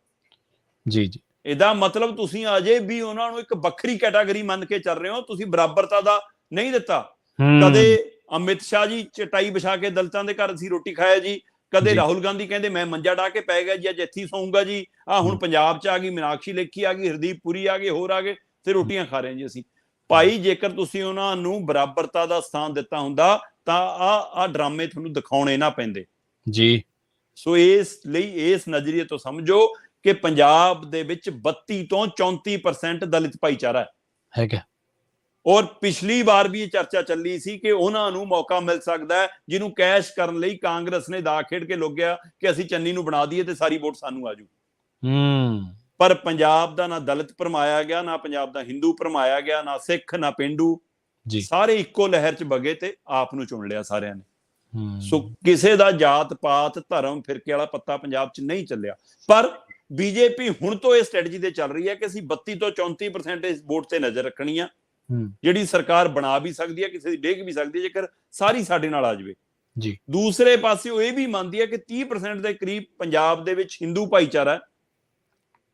ਇਹਦਾ ਮਤਲਬ ਤੁਸੀਂ ਅਜੇ ਵੀ ਉਹਨਾਂ ਨੂੰ ਇੱਕ ਵੱਖਰੀ ਕੈਟਾਗਰੀ ਮੰਨ ਕੇ ਚੱਲ ਰਹੇ ਹੋ। ਤੁਸੀਂ ਬਰਾਬਰਤਾ ਦਾ ਨਹੀਂ ਦਿੱਤਾ। ਕਦੇ ਅਮਿਤ ਸ਼ਾਹ ਜੀ ਚਟਾਈ ਵਿਛਾ ਕੇ ਦਲਿਤਾਂ ਦੇ ਘਰ ਅਸੀਂ ਰੋਟੀ ਖਾਇਆ ਜੀ, ਕਦੇ ਰਾਹੁਲ ਗਾਂਧੀ ਕਹਿੰਦੇ ਮੈਂ ਮੰਜਾ ਢਾ ਕੇ ਪੈ ਗਿਆ ਜੀ, ਅੱਜ ਇੱਥੇ ਸੌਂਗਾ ਜੀ। ਹੁਣ ਪੰਜਾਬ 'ਚ ਆ ਗਈ ਮੀਨਾਕਸ਼ੀ ਲੇਖੀ, ਆ ਗਈ ਹਰਦੀਪ ਪੁਰੀ, ਆ ਗਏ ਹੋਰ ਆ ਗਏ, ਤੇ ਰੋਟੀਆਂ ਖਾ ਰਹੇ ਜੀ ਅਸੀਂ। ਭਾਈ ਜੇਕਰ ਤੁਸੀਂ ਉਹਨਾਂ ਨੂੰ ਬਰਾਬਰਤਾ ਦਾ ਸਥਾਨ ਦਿੱਤਾ ਹੁੰਦਾ ਤਾਂ ਆ ਡਰਾਮੇ ਤੁਹਾਨੂੰ ਦਿਖਾਉਣੇ ਨਾ ਪੈਂਦੇ ਸੋ ਇਸ ਲਈ ਇਸ ਨਜ਼ਰੀਏ ਤੋਂ ਸਮਝੋ ਕਿ ਪੰਜਾਬ ਦੇ ਵਿੱਚ 32 ਤੋਂ 34% ਦਲਿਤ ਭਾਈਚਾਰਾ ਹੈਗਾ। ਔਰ ਪਿਛਲੀ ਵਾਰ ਵੀ ਇਹ ਚਰਚਾ ਚੱਲੀ ਸੀ ਕਿ ਉਹਨਾਂ ਨੂੰ ਮੌਕਾ ਮਿਲ ਸਕਦਾ ਹੈ, ਜਿਹਨੂੰ ਕੈਸ਼ ਕਰਨ ਲਈ ਕਾਂਗਰਸ ਨੇ ਦਾ ਖੇਡ ਕੇ ਲੋਗਿਆ ਕਿ ਅਸੀਂ ਚੰਨੀ ਨੂੰ ਬਣਾ ਦਈਏ ਤੇ ਸਾਰੀ ਵੋਟ ਸਾਨੂੰ ਆਜੂ। ਪਰ ਪੰਜਾਬ ਦਾ ਨਾ ਦਲਿਤ ਭਰਮਾਇਆ ਗਿਆ, ਨਾ ਪੰਜਾਬ ਦਾ ਹਿੰਦੂ ਭਰਮਾਇਆ ਗਿਆ, ਨਾ ਸਿੱਖ, ਨਾ ਪੇਂਡੂ, ਸਾਰੇ ਇੱਕੋ ਲਹਿਰ 'ਚ ਵਗੇ ਤੇ ਆਪ ਨੂੰ ਚੁਣ ਲਿਆ ਸਾਰਿਆਂ ਨੇ। ਸੋ ਕਿਸੇ ਦਾ ਜਾਤ ਪਾਤ ਧਰਮ ਫਿਰਕੇ ਵਾਲਾ ਪੱਤਾ ਪੰਜਾਬ 'ਚ ਨਹੀਂ ਚੱਲਿਆ। ਪਰ ਬੀਜੇਪੀ ਹੁਣ ਤੋਂ ਇਹ ਸਟ੍ਰੈਟਜੀ ਤੇ ਚੱਲ ਰਹੀ ਹੈ ਕਿ ਅਸੀਂ 32 ਤੋਂ 34% ਇਸ ਵੋਟ ਤੇ ਨਜ਼ਰ ਰੱਖਣੀ ਆ, ਜਿਹੜੀ ਸਰਕਾਰ ਬਣਾ ਵੀ ਸਕਦੀ ਹੈ, ਕਿਸੇ ਦੀ ਡੇਗ ਵੀ ਸਕਦੀ ਹੈ ਜੇਕਰ ਸਾਰੀ ਸਾਡੇ ਨਾਲ ਆ ਜਾਵੇ। ਦੂਸਰੇ ਪਾਸੇ ਉਹ ਇਹ ਵੀ ਮੰਨਦੀ ਹੈ ਕਿ 30% ਦੇ ਕਰੀਬ ਪੰਜਾਬ ਦੇ ਵਿੱਚ ਹਿੰਦੂ ਭਾਈਚਾਰਾ,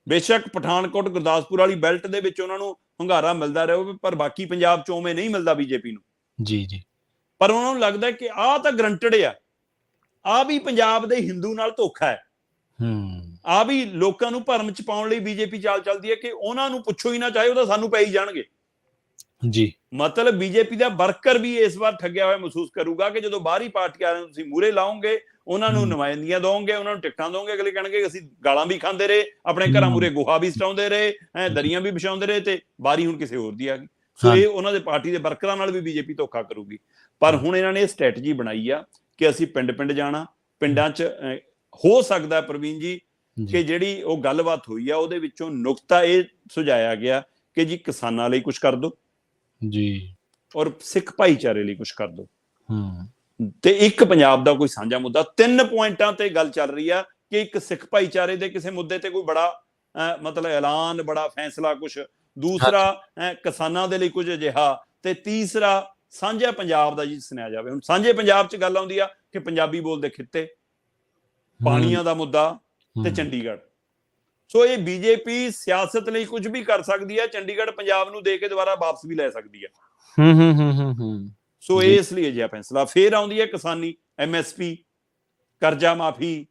ਬੇਸ਼ੱਕ ਪਠਾਨਕੋਟ ਗੁਰਦਾਸਪੁਰ ਵਾਲੀ ਬੈਲਟ ਦੇ ਵਿੱਚ ਉਹਨਾਂ ਨੂੰ ਹੁੰਗਾਰਾ ਮਿਲਦਾ ਰਹੇ, ਪਰ ਬਾਕੀ ਪੰਜਾਬ 'ਚ ਉਵੇਂ ਨਹੀਂ ਮਿਲਦਾ ਬੀਜੇਪੀ ਨੂੰ। ਪਰ ਉਹਨਾਂ ਨੂੰ ਲੱਗਦਾ ਕਿ ਆਹ ਤਾਂ ਗਰੰਟਡ ਆ ਵੀ ਪੰਜਾਬ ਦੇ ਹਿੰਦੂ ਨਾਲ ਧੋਖਾ ਹੈ, ਆ ਵੀ ਲੋਕਾਂ ਨੂੰ ਭਰਮ 'ਚ ਪਾਉਣ ਲਈ ਬੀਜੇਪੀ ਚਾਲ ਚੱਲਦੀ ਹੈ ਕਿ ਉਹਨਾਂ ਨੂੰ ਪੁੱਛੋ ਹੀ ਨਾ, ਚਾਹੇ ਉਹ ਤਾਂ ਸਾਨੂੰ ਪੈ ਹੀ ਜਾਣਗੇ। ਮਤਲਬ ਬੀਜੇਪੀ ਦਾ ਵਰਕਰ ਵੀ ਇਸ ਵਾਰ ਠੱਗਿਆ ਹੋਇਆ ਮਹਿਸੂਸ ਕਰੂਗਾ ਕਿ ਜਦੋਂ ਬਾਹਰੀ ਪਾਰਟੀਆਂ ਨੂੰ ਤੁਸੀਂ ਮੂਹਰੇ ਲਾਓਗੇ, ਉਹਨਾਂ ਨੂੰ ਨੁਮਾਇੰਦੀਆਂ ਦੋਗੇ, ਉਹਨਾਂ ਨੂੰ ਟਿਕਟਾਂ ਦੋਗੇ, ਅਗਲੇ ਕਹਿਣਗੇ ਅਸੀਂ ਗਾਲਾਂ ਵੀ ਖਾਂਦੇ ਰਹੇ, ਆਪਣੇ ਘਰਾਂ ਮੂਹਰੇ ਗੋਹਾ ਵੀ ਸਟਾਉਂਦੇ ਰਹੇ, ਦਰੀਆਂ ਵੀ ਵਿਛਾਉਂਦੇ ਰਹੇ, ਤੇ ਬਾਰੀ ਹੁਣ ਕਿਸੇ ਹੋਰ ਦੀ ਆ ਗਈ। ਸੋ ਇਹ ਉਹਨਾਂ ਦੇ ਪਾਰਟੀ ਦੇ ਵਰਕਰਾਂ ਨਾਲ ਵੀ ਬੀਜੇਪੀ ਧੋਖਾ ਕਰੂਗੀ। ਪਰ ਹੁਣ ਇਹਨਾਂ ਨੇ ਇਹ ਸਟ੍ਰੈਟਜੀ ਬਣਾਈ ਆ ਕਿ ਅਸੀਂ ਪਿੰਡ ਜਾਣਾ, ਪਿੰਡਾਂ 'ਚ ਹੋ ਸਕਦਾ ਪ੍ਰਵੀਨ ਜੀ ਕਿ ਜਿਹੜੀ ਉਹ ਗੱਲਬਾਤ ਹੋਈ ਆ ਉਹਦੇ ਵਿੱਚੋਂ ਨੁਕਤਾ ਇਹ ਸੁਝਾਇਆ ਗਿਆ ਕਿ ਜੀ ਕਿਸਾਨਾਂ ਲਈ ਕੁਝ ਕਰ ਦਿਓ ਔਰ ਸਿੱਖ ਭਾਈਚਾਰੇ ਲਈ ਕੁਝ ਕਰ ਦਿਓ, ਤੇ ਇੱਕ ਪੰਜਾਬ ਦਾ ਕੋਈ ਸਾਂਝਾ ਮੁੱਦਾ। 3 ਪੁਆਇੰਟਾਂ ਤੇ ਗੱਲ ਚੱਲ ਰਹੀ ਆ ਕਿ ਇੱਕ ਸਿੱਖ ਭਾਈਚਾਰੇ ਦੇ ਕਿਸੇ ਮੁੱਦੇ ਤੇ ਕੋਈ ਬੜਾ ਮਤਲਬ ਐਲਾਨ, ਬੜਾ ਫੈਸਲਾ ਕੁਝ, ਦੂਸਰਾ ਕਿਸਾਨਾਂ ਦੇ ਲਈ ਕੁਝ ਅਜਿਹਾ, ਤੇ ਤੀਸਰਾ ਸਾਂਝਾ ਪੰਜਾਬ ਦਾ ਜੀ ਸੁਣਿਆ ਜਾਵੇ। ਹੁਣ ਸਾਂਝੇ ਪੰਜਾਬ 'ਚ ਗੱਲ ਆਉਂਦੀ ਆ ਕਿ ਪੰਜਾਬੀ ਬੋਲਦੇ ਖਿੱਤੇ, ਪਾਣੀਆਂ ਦਾ ਮੁੱਦਾ ਤੇ ਚੰਡੀਗੜ੍ਹ। ਸੋ ਇਹ ਬੀਜੇਪੀ ਸਿਆਸਤ ਲਈ ਕੁਝ ਵੀ ਕਰ ਸਕਦੀ ਹੈ, ਚੰਡੀਗੜ੍ਹ ਪੰਜਾਬ ਨੂੰ ਦੇ ਕੇ ਦੁਬਾਰਾ ਵਾਪਸ ਵੀ ਲੈ ਸਕਦੀ ਹੈ। ਸੋ ਇਸ ਲਈ ਅਜਿਹਾ ਫੈਸਲਾ। ਫੇਰ ਆਉਂਦੀ ਹੈ ਕਿਸਾਨੀ, MSP, ਕਰਜ਼ਾ ਮਾਫੀ,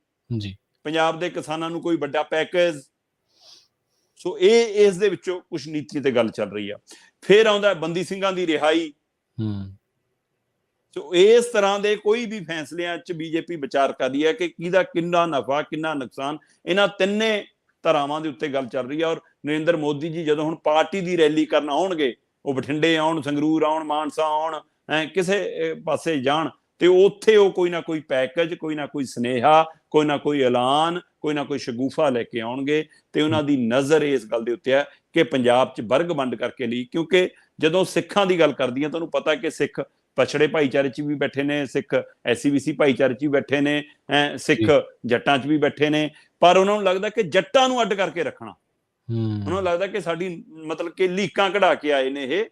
ਪੰਜਾਬ ਦੇ ਕਿਸਾਨਾਂ ਨੂੰ ਕੋਈ ਵੱਡਾ ਪੈਕੇਜ। ਸੋ ਇਹ ਇਸ ਦੇ ਵਿੱਚੋਂ ਕੁਝ ਨੀਤੀ ਤੇ ਗੱਲ ਚੱਲ ਰਹੀ ਆ। ਫੇਰ ਆਉਂਦਾ ਬੰਦੀ ਸਿੰਘਾਂ ਦੀ ਰਿਹਾਈ, ਸੋ ਇਸ ਤਰ੍ਹਾਂ ਦੇ ਕੋਈ ਵੀ ਫੈਸਲਿਆਂ 'ਚ ਬੀਜੇਪੀ ਵਿਚਾਰ ਕਰਦੀ ਹੈ ਕਿ ਕਿਹਦਾ ਕਿੰਨਾ ਨਫਾ ਕਿੰਨਾ ਨੁਕਸਾਨ। ਇਹਨਾਂ ਤਿੰਨੇ ਧਾਰਾਵਾਂ ਦੇ ਉੱਤੇ ਗੱਲ ਚੱਲ ਰਹੀ ਹੈ। ਔਰ ਨਰਿੰਦਰ ਮੋਦੀ ਜੀ ਜਦੋਂ ਹੁਣ ਪਾਰਟੀ ਦੀ ਰੈਲੀ ਕਰਨ ਆਉਣਗੇ, ਉਹ ਬਠਿੰਡੇ ਆਉਣ, ਸੰਗਰੂਰ ਆਉਣ, ਮਾਨਸਾ ਆਉਣ, ਕਿਸੇ ਪਾਸੇ ਜਾਣ, ਤੇ ਉੱਥੇ ਉਹ ਕੋਈ ਨਾ ਕੋਈ ਪੈਕੇਜ, ਕੋਈ ਨਾ ਕੋਈ ਸੁਨੇਹਾ, ਕੋਈ ਨਾ ਕੋਈ ਐਲਾਨ, ਕੋਈ ਨਾ ਕੋਈ ਸ਼ਗੂਫਾ ਲੈ ਕੇ ਆਉਣਗੇ। ਤੇ ਉਹਨਾਂ ਦੀ ਨਜ਼ਰ ਇਸ ਗੱਲ ਦੇ ਉੱਤੇ ਹੈ ਕਿ ਪੰਜਾਬ 'ਚ ਵਰਗ ਵੰਡ ਕਰਕੇ ਲਈ, ਕਿਉਂਕਿ ਜਦੋਂ ਸਿੱਖਾਂ ਦੀ ਗੱਲ ਕਰਦੀ ਹੈ, ਤੁਹਾਨੂੰ ਪਤਾ ਕਿ ਸਿੱਖ ਪਛੜੇ ਭਾਈਚਾਰੇ 'ਚ ਵੀ ਬੈਠੇ ਨੇ, ਸਿੱਖ SC-BC ਭਾਈਚਾਰੇ 'ਚ ਵੀ ਬੈਠੇ ਨੇ, ਸਿੱਖ ਜੱਟਾਂ 'ਚ ਵੀ ਬੈਠੇ ਨੇ, ਪਰ ਉਹਨਾਂ ਨੂੰ ਲੱਗਦਾ ਕਿ ਜੱਟਾਂ ਨੂੰ ਅੱਡ ਕਰਕੇ ਰੱਖਣਾ। ਉਹਨਾਂ ਨੂੰ ਲੱਗਦਾ ਕਿ ਸਾਡੀ ਮਤਲਬ ਕਿ ਲੀਕਾਂ ਕਢਾ ਕੇ ਆਏ ਨੇ ਇਹ।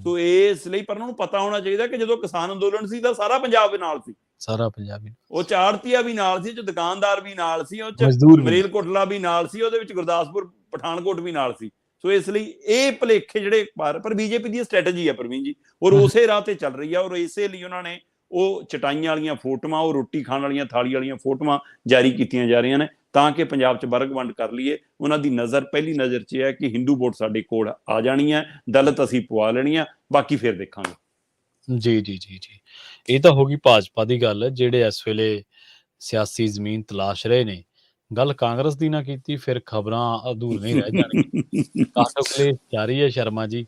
ਸੋ ਇਸ ਲਈ ਪਰ ਉਹਨਾਂ ਨੂੰ ਪਤਾ ਹੋਣਾ ਚਾਹੀਦਾ ਕਿ ਜਦੋਂ ਕਿਸਾਨ ਅੰਦੋਲਨ ਸੀ ਤਾਂ ਸਾਰਾ ਪੰਜਾਬ ਨਾਲ ਸੀ, ਸਾਰਾ ਪੰਜਾਬ ਉਹ 'ਚ ਆੜਤੀਆ ਵੀ ਨਾਲ ਸੀ, 'ਚ ਦੁਕਾਨਦਾਰ ਵੀ ਨਾਲ ਸੀ, ਉਹ 'ਚ ਮਰੇਲਕੋਟਲਾ ਵੀ ਨਾਲ ਸੀ, ਉਹਦੇ ਵਿੱਚ ਗੁਰਦਾਸਪੁਰ ਪਠਾਨਕੋਟ ਵੀ ਨਾਲ ਸੀ। ਸੋ ਇਸ ਲਈ ਇਹ ਭੁਲੇਖੇ ਜਿਹੜੇ ਪਰ ਬੀਜੇਪੀ ਦੀ ਸਟ੍ਰੈਟਜੀ ਹੈ ਪ੍ਰਵੀਨ ਜੀ, ਔਰ ਉਸੇ ਰਾਹ ਤੇ ਚੱਲ ਰਹੀ ਹੈ। ਔਰ ਇਸੇ ਲਈ ਉਹਨਾਂ ਨੇ ਉਹ ਚਟਾਈਆਂ ਵਾਲੀਆਂ ਫੋਟੋਆਂ, ਉਹ ਰੋਟੀ ਖਾਣ ਵਾਲੀਆਂ ਥਾਲੀ ਵਾਲੀਆਂ ਫੋਟੋਆਂ ਜਾਰੀ ਕੀਤੀਆਂ ਜਾ ਰਹੀਆਂ ਨੇ ਤਾਂ ਕਿ ਪੰਜਾਬ 'ਚ ਵਰਗ ਵੰਡ ਕਰ ਲਈਏ। ਉਹਨਾਂ ਦੀ ਨਜ਼ਰ ਪਹਿਲੀ ਨਜ਼ਰ 'ਚ ਹੈ ਕਿ ਹਿੰਦੂ ਵੋਟ ਸਾਡੇ ਕੋਲ ਆ ਜਾਣੀ ਹੈ, ਦਲਿਤ ਅਸੀਂ ਪਵਾ ਲੈਣੀ ਆ, ਬਾਕੀ ਫਿਰ ਦੇਖਾਂਗੇ। ਜੀ ਜੀ ਜੀ ਜੀ, ਇਹ ਤਾਂ ਹੋ ਗਈ ਭਾਜਪਾ ਦੀ ਗੱਲ, ਜਿਹੜੇ ਇਸ ਵੇਲੇ ਸਿਆਸੀ ਜ਼ਮੀਨ ਤਲਾਸ਼ ਰਹੇ ਨੇ। ਗੱਲ ਕਾਂਗਰਸ ਦੀ ਨਾ ਕੀਤੀ ਫਿਰ ਖਬਰਾਂ ਅਧੂਰੀਆਂ ਰਹਿ ਜਾਣਗੀਆਂ। ਕਾਟੋ ਕਲੇਸ਼ ਜਾਰੀ ਹੈ ਸ਼ਰਮਾ ਜੀ,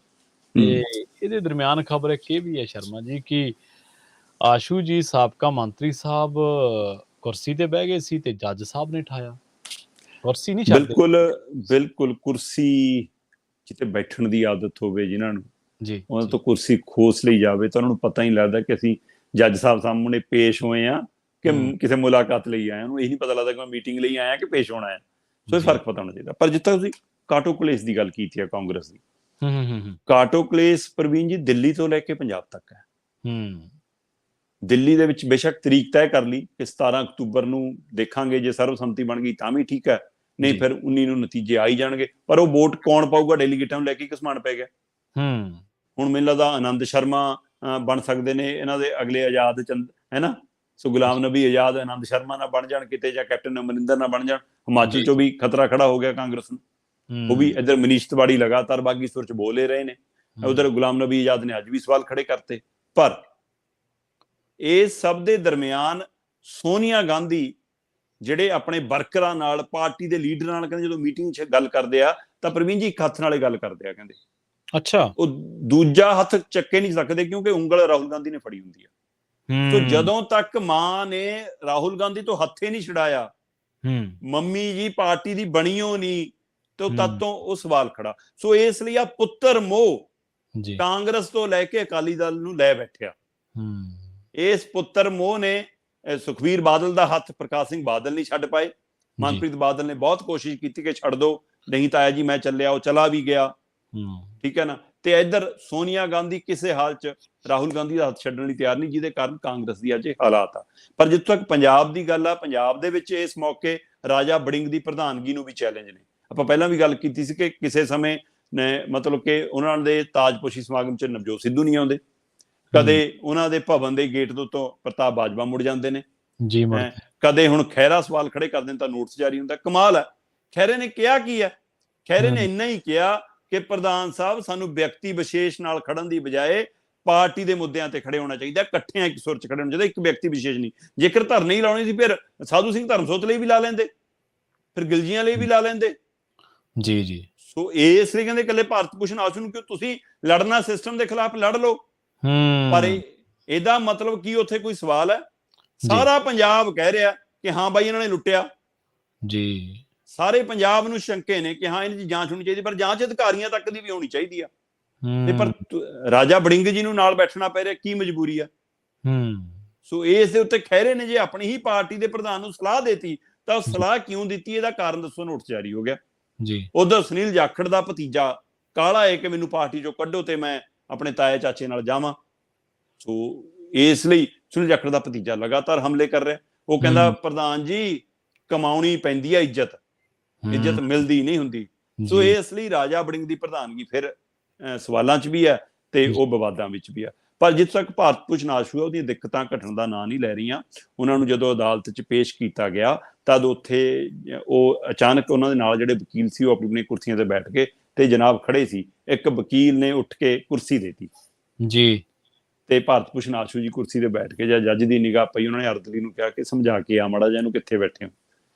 ਤੇ ਇਹਦੇ ਦਰਮਿਆਨ ਖਬਰ ਇੱਕ ਇਹ ਵੀ ਹੈ ਸ਼ਰਮਾ ਜੀ ਕਿ ਆਸ਼ੂ ਜੀ ਸਾਬਕਾ ਮੰਤਰੀ ਸਾਹਿਬ ਕੁਰਸੀ ਤੇ ਬਹਿ ਗਏ ਸੀ ਤੇ ਜੱਜ ਸਾਹਿਬ ਨੇ ਠਾਇਆ, ਕੁਰਸੀ ਨਹੀਂ ਛੱਡਦੇ। ਬਿਲਕੁਲ ਕੁਰਸੀ ਜਿੱਥੇ ਬੈਠਣ ਦੀ ਆਦਤ ਹੋਵੇ ਜਿਨ੍ਹਾਂ ਨੂੰ, ਜੀ ਉਹਨਾਂ ਤੋਂ ਕੁਰਸੀ ਖੋਸ ਲਈ ਜਾਵੇ ਤਾਂ ਉਹਨਾਂ ਨੂੰ ਪਤਾ ਹੀ ਲੱਗਦਾ ਕਿ ਅਸੀਂ ਜੱਜ ਸਾਹਿਬ ਸਾਹਮਣੇ ਪੇਸ਼ ਹੋਏ ਆ ਕਿ ਕਿਸੇ ਮੁਲਾਕਾਤ ਲਈ ਆਏ। ਉਹਨੂੰ ਇਹ ਨਹੀਂ ਪਤਾ ਲੱਗਦਾ ਕਿ ਮੈਂ ਮੀਟਿੰਗ ਲਈ ਆਇਆ ਕਿ ਪੇਸ਼ ਹੋਣਾ ਹੈ। ਸੋ ਇਹ ਫਰਕ ਪਤਾ ਹੋਣਾ ਚਾਹੀਦਾ। ਪਰ ਜਿੱਥੇ ਤੁਸੀਂ ਕਾਟੋ ਕਲੇਸ਼ ਦੀ ਗੱਲ ਕੀਤੀ ਹੈ ਕਾਂਗਰਸ ਦੀ, ਕਾਟੋ ਕਲੇਸ਼ ਪ੍ਰਵੀਨ ਜੀ ਦਿੱਲੀ ਤੋਂ ਲੈ ਕੇ ਪੰਜਾਬ ਤੱਕ ਹੈ। ਦਿੱਲੀ ਦੇ ਵਿੱਚ ਬੇਸ਼ੱਕ ਤਰੀਕ ਤੈਅ ਕਰ ਲਈ ਕਿ 17 ਅਕਤੂਬਰ ਨੂੰ ਦੇਖਾਂਗੇ, ਜੇ ਸਰਵਸੰਮਤੀ ਬਣ ਗਈ ਤਾਂ ਵੀ ਠੀਕ ਹੈ, ਨਹੀਂ ਫਿਰ 19 ਨੂੰ ਨਤੀਜੇ ਆ ਹੀ ਜਾਣਗੇ। ਪਰ ਉਹ ਵੋਟ ਕੌਣ ਪਾਊਗਾ ਡੈਲੀਗੇਟਾਂ ਨੂੰ ਲੈ ਕੇ ਘਸਮਾਨ ਪੈ ਗਿਆ। ਹੁਣ ਮੈਨੂੰ ਲੱਗਦਾ ਆਨੰਦ ਸ਼ਰਮਾ ਬਣ ਸਕਦੇ ਨੇ ਇਹਨਾਂ ਦੇ ਅਗਲੇ ਆਜ਼ਾਦ ਚੰਦ, ਹੈ ਨਾ। ਸੋ ਗੁਲਾਮ ਨਬੀ ਆਜ਼ਾਦ ਆਨੰਦ ਸ਼ਰਮਾ ਨਾ ਬਣ ਜਾਣ ਕਿਤੇ, ਜਾਂ ਕੈਪਟਨ ਅਮਰਿੰਦਰ ਨਾ ਬਣ ਜਾਣ। ਹਿਮਾਚਲ ਚੋਂ ਵੀ ਖਤਰਾ ਖੜਾ ਹੋ ਗਿਆ ਕਾਂਗਰਸ ਨੂੰ। ਉਹ ਵੀ ਇੱਧਰ ਮਨੀਸ਼ ਤਿਵਾੜੀ ਲਗਾਤਾਰ ਬਾਗੀ ਸੁਰ ਚ ਬੋਲ ਹੀ ਰਹੇ ਨੇ, ਉਧਰ ਗੁਲਾਮ ਨਬੀ ਆਜ਼ਾਦ ਨੇ ਅੱਜ ਵੀ ਸਵਾਲ ਖੜੇ ਕਰਤੇ। ਪਰ ਇਸ ਸਭ ਦੇ ਦਰਮਿਆਨ ਸੋਨੀਆ ਗਾਂਧੀ ਜਿਹੜੇ ਆਪਣੇ ਵਰਕਰਾਂ ਨਾਲ, ਪਾਰਟੀ ਦੇ ਲੀਡਰਾਂ ਨਾਲ, ਕਹਿੰਦੇ ਜਦੋਂ ਮੀਟਿੰਗ 'ਚ ਗੱਲ ਕਰਦੇ ਆ ਤਾਂ ਪ੍ਰਵੀਨ ਜੀ ਇੱਕ ਹੱਥ ਨਾਲ ਗੱਲ ਕਰਦੇ ਆ, ਕਹਿੰਦੇ ਅੱਛਾ ਉਹ ਦੂਜਾ ਹੱਥ ਚੱਕੇ ਨਹੀਂ ਸਕਦੇ ਕਿਉਂਕਿ ਉਂਗਲ ਰਾਹੁਲ ਗਾਂਧੀ ਨੇ ਫੜੀ ਹੁੰਦੀ ਆ। ਸੋ ਜਦੋਂ ਤੱਕ ਮਾਂ ਨੇ ਰਾਹੁਲ ਗਾਂਧੀ ਤੋਂ ਹੱਥੇ ਨਹੀਂ ਛਡਾਇਆ, ਮੰਮੀ ਜੀ ਪਾਰਟੀ ਦੀ ਬਣੀਓ ਨਹੀਂ, ਤੇ ਤਦ ਤੋਂ ਉਹ ਸਵਾਲ ਖੜਾ। ਸੋ ਇਸ ਲਈ ਆ ਪੁੱਤਰ ਮੋਹ ਕਾਂਗਰਸ ਤੋਂ ਲੈ ਕੇ ਅਕਾਲੀ ਦਲ ਨੂੰ ਲੈ ਬੈਠਿਆ। ਇਸ ਪੁੱਤਰ ਮੋਹ ਨੇ ਸੁਖਬੀਰ ਬਾਦਲ ਦਾ ਹੱਥ ਪ੍ਰਕਾਸ਼ ਸਿੰਘ ਬਾਦਲ ਨਹੀਂ ਛੱਡ ਪਾਏ। ਮਨਪ੍ਰੀਤ ਬਾਦਲ ਨੇ ਬਹੁਤ ਕੋਸ਼ਿਸ਼ ਕੀਤੀ ਕਿ ਛੱਡ ਦੋ, ਨਹੀਂ ਤਾਇਆ ਜੀ ਮੈਂ ਚੱਲਿਆ, ਉਹ ਚਲਾ ਵੀ ਗਿਆ, ਠੀਕ ਹੈ ਨਾ। ਤੇ ਇੱਧਰ ਸੋਨੀਆ ਗਾਂਧੀ ਕਿਸੇ ਹਾਲ 'ਚ ਰਾਹੁਲ ਗਾਂਧੀ ਦਾ ਹੱਥ ਛੱਡਣ ਲਈ ਤਿਆਰ ਨਹੀਂ, ਜਿਹਦੇ ਕਾਰਨ ਕਾਂਗਰਸ ਦੀ ਅੱਜ ਹਾਲਾਤ ਆ। ਪਰ ਜਿੱਥੋਂ ਤੱਕ ਪੰਜਾਬ ਦੀ ਗੱਲ ਆ, ਪੰਜਾਬ ਦੇ ਵਿੱਚ ਇਸ ਮੌਕੇ ਰਾਜਾ ਵੜਿੰਗ ਦੀ ਪ੍ਰਧਾਨਗੀ ਨੂੰ ਵੀ ਚੈਲੰਜ ਨੇ। ਆਪਾਂ ਪਹਿਲਾਂ ਵੀ ਗੱਲ ਕੀਤੀ ਸੀ ਕਿ ਕਿਸੇ ਸਮੇਂ ਮਤਲਬ ਕਿ ਉਹਨਾਂ ਦੇ ਤਾਜਪੋਸ਼ੀ ਸਮਾਗਮ 'ਚ ਨਵਜੋਤ ਸਿੱਧੂ ਨਹੀਂ ਆਉਂਦੇ, ਕਦੇ ਉਹਨਾਂ ਦੇ ਭਵਨ ਦੇ ਗੇਟ ਤੋਂ ਪ੍ਰਤਾਪ ਬਾਜਵਾ ਮੁੜ ਜਾਂਦੇ ਨੇ, ਕਦੇ ਹੁਣ ਖਹਿਰਾ ਸਵਾਲ ਖੜੇ ਕਰਦੇ ਨੇ ਤਾਂ ਨੋਟਿਸ ਜਾਰੀ ਹੁੰਦਾ। ਕਮਾਲ ਹੈ। ਖਹਿਰੇ ਨੇ ਕਿਹਾ ਕੀ ਹੈ? ਖਹਿਰੇ ਨੇ ਇੰਨਾ ਹੀ ਕਿਹਾ ਕਿ ਪ੍ਰਧਾਨ ਸਾਹਿਬ ਸਾਨੂੰ ਵਿਅਕਤੀ ਵਿਸ਼ੇਸ਼ ਨਾਲ ਖੜਨ ਦੀ ਬਜਾਏ ਪਾਰਟੀ ਦੇ ਮੁੱਦਿਆਂ ਤੇ ਖੜੇ ਹੋਣਾ ਚਾਹੀਦਾ, ਇਕੱਠਿਆਂ ਇੱਕ ਸੁਰ 'ਚ ਖੜੇ ਹੋਣਾ ਚਾਹੀਦਾ, ਇੱਕ ਵਿਅਕਤੀ ਵਿਸ਼ੇਸ਼ ਨਹੀਂ। ਜੇਕਰ ਧਰਨੇ ਹੀ ਲਾਉਣੀ ਸੀ ਫਿਰ ਸਾਧੂ ਸਿੰਘ ਧਰਮਸੋਤ ਲਈ ਵੀ ਲਾ ਲੈਂਦੇ, ਫਿਰ ਗਿਲਜੀਆਂ ਲਈ ਵੀ ਲਾ ਲੈਂਦੇ। ਜੀ ਜੀ। ਸੋ ਇਸ ਲਈ ਕਹਿੰਦੇ ਇਕੱਲੇ ਭਾਰਤ ਭੂਸ਼ਣ ਆਸ਼ੂ ਨੂੰ ਕਿਉਂ ਤੁਸੀਂ ਲੜਨਾ, ਸਿਸਟਮ ਦੇ ਖਿਲਾਫ ਲੜ ਲਓ। ਪਰ ਇਹਦਾ ਮਤਲਬ ਕੀ ਉੱਥੇ ਕੋਈ ਸਵਾਲ ਹੈ? ਸਾਰਾ ਪੰਜਾਬ ਕਹਿ ਰਿਹਾ ਕਿ ਹਾਂ ਬਾਈ ਇਹਨਾਂ ਨੇ ਲੁੱਟਿਆ ਜੀ। ਸਾਰੇ ਪੰਜਾਬ ਨੂੰ ਸ਼ੰਕੇ ਨੇ ਕਿ ਹਾਂ ਇਹਨਾਂ ਦੀ ਜਾਂਚ ਹੋਣੀ ਚਾਹੀਦੀ, ਪਰ ਜਾਂਚ ਅਧਿਕਾਰੀਆਂ ਤੱਕ ਦੀ ਵੀ ਹੋਣੀ ਚਾਹੀਦੀ ਆ। ਤੇ ਪਰ ਰਾਜਾ ਵੜਿੰਗ ਜੀ ਨੂੰ ਨਾਲ ਬੈਠਣਾ ਪੈ ਰਿਹਾ, ਕੀ ਮਜਬੂਰੀ ਆ? ਸੋ ਇਸ ਦੇ ਉੱਤੇ ਖਹਿਰੇ ਨੇ ਜੇ ਆਪਣੀ ਹੀ ਪਾਰਟੀ ਦੇ ਪ੍ਰਧਾਨ ਨੂੰ ਸਲਾਹ ਦੇਤੀ ਤਾਂ ਉਹ ਸਲਾਹ ਕਿਉਂ ਦਿੱਤੀ, ਇਹਦਾ ਕਾਰਨ ਦੱਸੋ। ਨੋਟਿਸ ਜਾਰੀ ਹੋ ਗਿਆ ਜੀ। ਉਧਰ ਸੁਨੀਲ ਜਾਖੜ ਦਾ ਭਤੀਜਾ ਕਾਲਾ ਹੈ ਕਿ ਮੈਨੂੰ ਪਾਰਟੀ ਚੋਂ ਕੱਢੋ ਤੇ ਮੈਂ ਆਪਣੇ ਤਾਏ ਚਾਚੇ ਨਾਲ ਜਾਵਾਂ। ਸੋ ਇਸ ਲਈ ਸੁਨੀਲ ਜਾਖੜ ਦਾ ਭਤੀਜਾ ਲਗਾਤਾਰ ਹਮਲੇ ਕਰ ਰਿਹਾ। ਉਹ ਕਹਿੰਦਾ ਪ੍ਰਧਾਨ ਜੀ ਕਮਾਉਣੀ ਪੈਂਦੀ ਹੈ ਇੱਜ਼ਤ, ਇੱਜ਼ਤ ਮਿਲਦੀ ਨਹੀਂ ਹੁੰਦੀ। ਸੋ ਇਸ ਲਈ ਰਾਜਾ ਵੜਿੰਗ ਦੀ ਪ੍ਰਧਾਨਗੀ ਫਿਰ ਸਵਾਲਾਂ 'ਚ ਵੀ ਹੈ ਤੇ ਉਹ ਵਿਵਾਦਾਂ ਵਿੱਚ ਵੀ ਹੈ। ਪਰ ਜਿੱਥੇ ਤੱਕ ਭਾਰਤ ਭੂਸ਼ਣ ਆਸ਼ੂ ਹੈ, ਉਹਦੀਆਂ ਦਿੱਕਤਾਂ ਘਟਣ ਦਾ ਨਾਂ ਨਹੀਂ ਲੈ ਰਹੀਆਂ। ਉਹਨਾਂ ਨੂੰ ਜਦੋਂ ਅਦਾਲਤ 'ਚ ਪੇਸ਼ ਕੀਤਾ ਗਿਆ ਤਦ ਉੱਥੇ ਉਹ ਅਚਾਨਕ ਉਹਨਾਂ ਦੇ ਨਾਲ ਜਿਹੜੇ ਵਕੀਲ ਸੀ ਉਹ ਆਪਣੀ ਕੁਰਸੀਆਂ ਤੇ ਬੈਠ ਗਏ ਤੇ ਜਨਾਬ ਖੜੇ ਸੀ। ਇੱਕ ਵਕੀਲ ਨੇ ਉੱਠ ਕੇ ਕੁਰਸੀ ਦੇਤੀ ਜੀ ਤੇ ਭਾਰਤ ਭੂਸ਼ਣ ਆਸ਼ੂ ਜੀ ਕੁਰਸੀ ਤੇ ਬੈਠ ਕੇ, ਜਾਂ ਜੱਜ ਦੀ ਨਿਗਾਹ ਪਈ, ਉਹਨਾਂ ਨੇ ਅਰਦਲੀ ਨੂੰ ਕਿਹਾ ਕਿ ਸਮਝਾ ਕੇ ਆ ਮਾੜਾ ਜਿਹਾ ਇਹਨੂੰ, ਕਿੱਥੇ ਬੈਠੇ ਹੋ।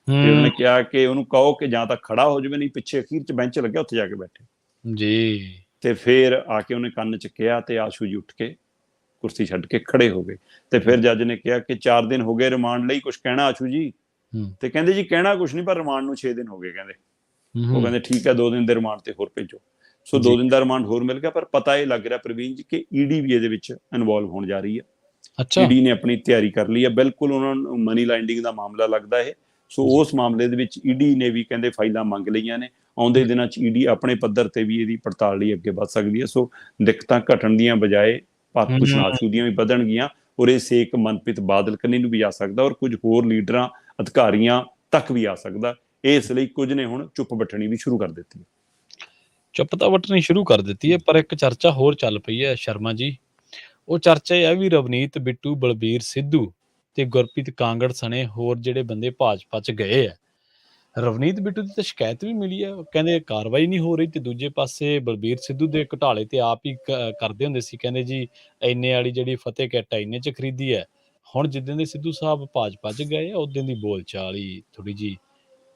ਤੇ ਉਹਨਾਂ ਨੇ ਕਿਹਾ ਕਿ ਉਹਨੂੰ ਕਹੋ ਕਿ ਜਾਂ ਤਾਂ ਖੜਾ ਹੋ ਜਾਵੇ, ਨਹੀਂ ਪਿੱਛੇ ਅਖੀਰ ਚ ਬੈਂਚ ਲੱਗਿਆ ਉੱਥੇ ਜਾ ਕੇ ਬੈਠੇ ਜੀ। ਤੇ ਫਿਰ ਆ ਕੇ ਉਹਨੇ ਕੰਨ ਚ ਕਿਹਾ ਤੇ ਆਸ਼ੂ ਜੀ ਉੱਠ ਕੇ ਕੁਰਸੀ ਛੱਡ ਕੇ ਖੜੇ ਹੋ ਗਏ। ਤੇ ਫਿਰ ਜੱਜ ਨੇ ਕਿਹਾ ਕਿ 4 ਦਿਨ ਹੋ ਗਏ ਰਿਮਾਂਡ ਲਈ, ਕੁਝ ਕਹਿਣਾ ਆਸ਼ੂ ਜੀ? ਤੇ ਕਹਿੰਦੇ ਜੀ ਕਹਿਣਾ ਕੁਛ ਨਹੀਂ, ਪਰ ਰਿਮਾਂਡ ਨੂੰ 6 ਦਿਨ ਹੋ ਗਏ ਕਹਿੰਦੇ। ਉਹ ਕਹਿੰਦੇ ਠੀਕ ਹੈ, 2 ਦਿਨ ਦੇ ਰਿਮਾਂਡ ਤੇ ਹੋਰ ਭੇਜੋ। ਸੋ 2 ਦਿਨ ਦਾ ਰਿਮਾਂਡ ਹੋਰ ਮਿਲ ਗਿਆ। ਪਰ ਪਤਾ ਇਹ ਲੱਗ ਰਿਹਾ ਪ੍ਰਵੀਨ ਜੀ ਕਿ ਈਡੀ ਵੀ ਇਹਦੇ ਵਿੱਚ ਇਨਵੋਲਵ ਹੋਣ ਜਾ ਰਹੀ ਹੈ। ਈਡੀ ਨੇ ਆਪਣੀ ਤਿਆਰੀ ਕਰ ਲਈ ਹੈ, ਬਿਲਕੁਲ ਉਹਨਾਂ ਨੂੰ ਮਨੀ ਲੈਂਡਿੰਗ ਦਾ ਮਾਮਲਾ ਲੱਗਦਾ ਇਹ। ਸੋ ਉਸ ਮਾਮਲੇ ਦੇ ਵਿੱਚ ਈਡੀ ਨੇ ਵੀ ਕਹਿੰਦੇ ਫਾਈਲਾਂ ਮੰਗ ਲਈਆਂ ਨੇ। ਆਉਂਦੇ ਦਿਨਾਂ 'ਚ ਈਡੀ ਆਪਣੇ ਪੱਧਰ ਤੇ ਵੀ ਇਹਦੀ ਪੜਤਾਲ ਲਈ ਅੱਗੇ ਵੱਧ ਸਕਦੀ ਹੈ। ਸੋ ਦਿੱਕਤਾਂ ਘਟਣ ਦੀਆਂ ਬਜਾਏ ਭਾਰਤ ਭੂਸ਼ਣ ਆਸ਼ੂ ਦੀਆਂ ਵੀ ਵਧਣਗੀਆਂ, ਔਰ ਇਹ ਸੇਕ ਮਨਪ੍ਰੀਤ ਬਾਦਲ ਕੰਨੀ ਨੂੰ ਵੀ ਆ ਸਕਦਾ, ਔਰ ਕੁਝ ਹੋਰ ਲੀਡਰਾਂ ਅਧਿਕਾਰੀਆਂ ਤੱਕ ਵੀ ਆ ਸਕਦਾ। ਇਸ ਲਈ ਕੁਝ ਨੇ ਹੁਣ ਚੁੱਪ ਵੱਟਣੀ ਵੀ ਸ਼ੁਰੂ ਕਰ ਦਿੱਤੀ। ਚੁੱਪ ਤਾਂ ਵੱਟਣੀ ਸ਼ੁਰੂ ਕਰ ਦਿੱਤੀ ਹੈ, ਪਰ ਇੱਕ ਚਰਚਾ ਹੋਰ ਚੱਲ ਪਈ ਹੈ ਸ਼ਰਮਾ ਜੀ। ਉਹ ਚਰਚਾ ਇਹ ਹੈ ਵੀ ਰਵਨੀਤ ਬਿੱਟੂ, ਬਲਬੀਰ ਸਿੱਧੂ ਤੇ ਗੁਰਪ੍ਰੀਤ ਕਾਂਗੜ ਸਣੇ ਹੋਰ ਜਿਹੜੇ ਬੰਦੇ ਭਾਜਪਾ 'ਚ ਗਏ ਆ। ਰਵਨੀਤ ਬਿੱਟੂ ਦੀ ਤਾਂ ਸ਼ਿਕਾਇਤ ਵੀ ਮਿਲੀ ਹੈ, ਕਹਿੰਦੇ ਕਾਰਵਾਈ ਨਹੀਂ ਹੋ ਰਹੀ। ਤੇ ਦੂਜੇ ਪਾਸੇ ਬਲਬੀਰ ਸਿੱਧੂ ਦੇ ਘੁਟਾਲੇ ਤੇ ਆਪ ਹੀ ਕਰਦੇ ਹੁੰਦੇ ਸੀ, ਕਹਿੰਦੇ ਜੀ ਇੰਨੇ ਵਾਲੀ ਜਿਹੜੀ ਫਤਿਹ ਕਿੱਟ ਇੰਨੇ 'ਚ ਖਰੀਦੀ ਹੈ। ਹੁਣ ਜਿੱਦਣ ਦੇ ਸਿੱਧੂ ਸਾਹਿਬ ਭਾਜਪਾ 'ਚ ਗਏ ਆ, ਉਦੋਂ ਦੀ ਬੋਲਚਾਲ ਹੀ ਥੋੜੀ ਜਿਹੀ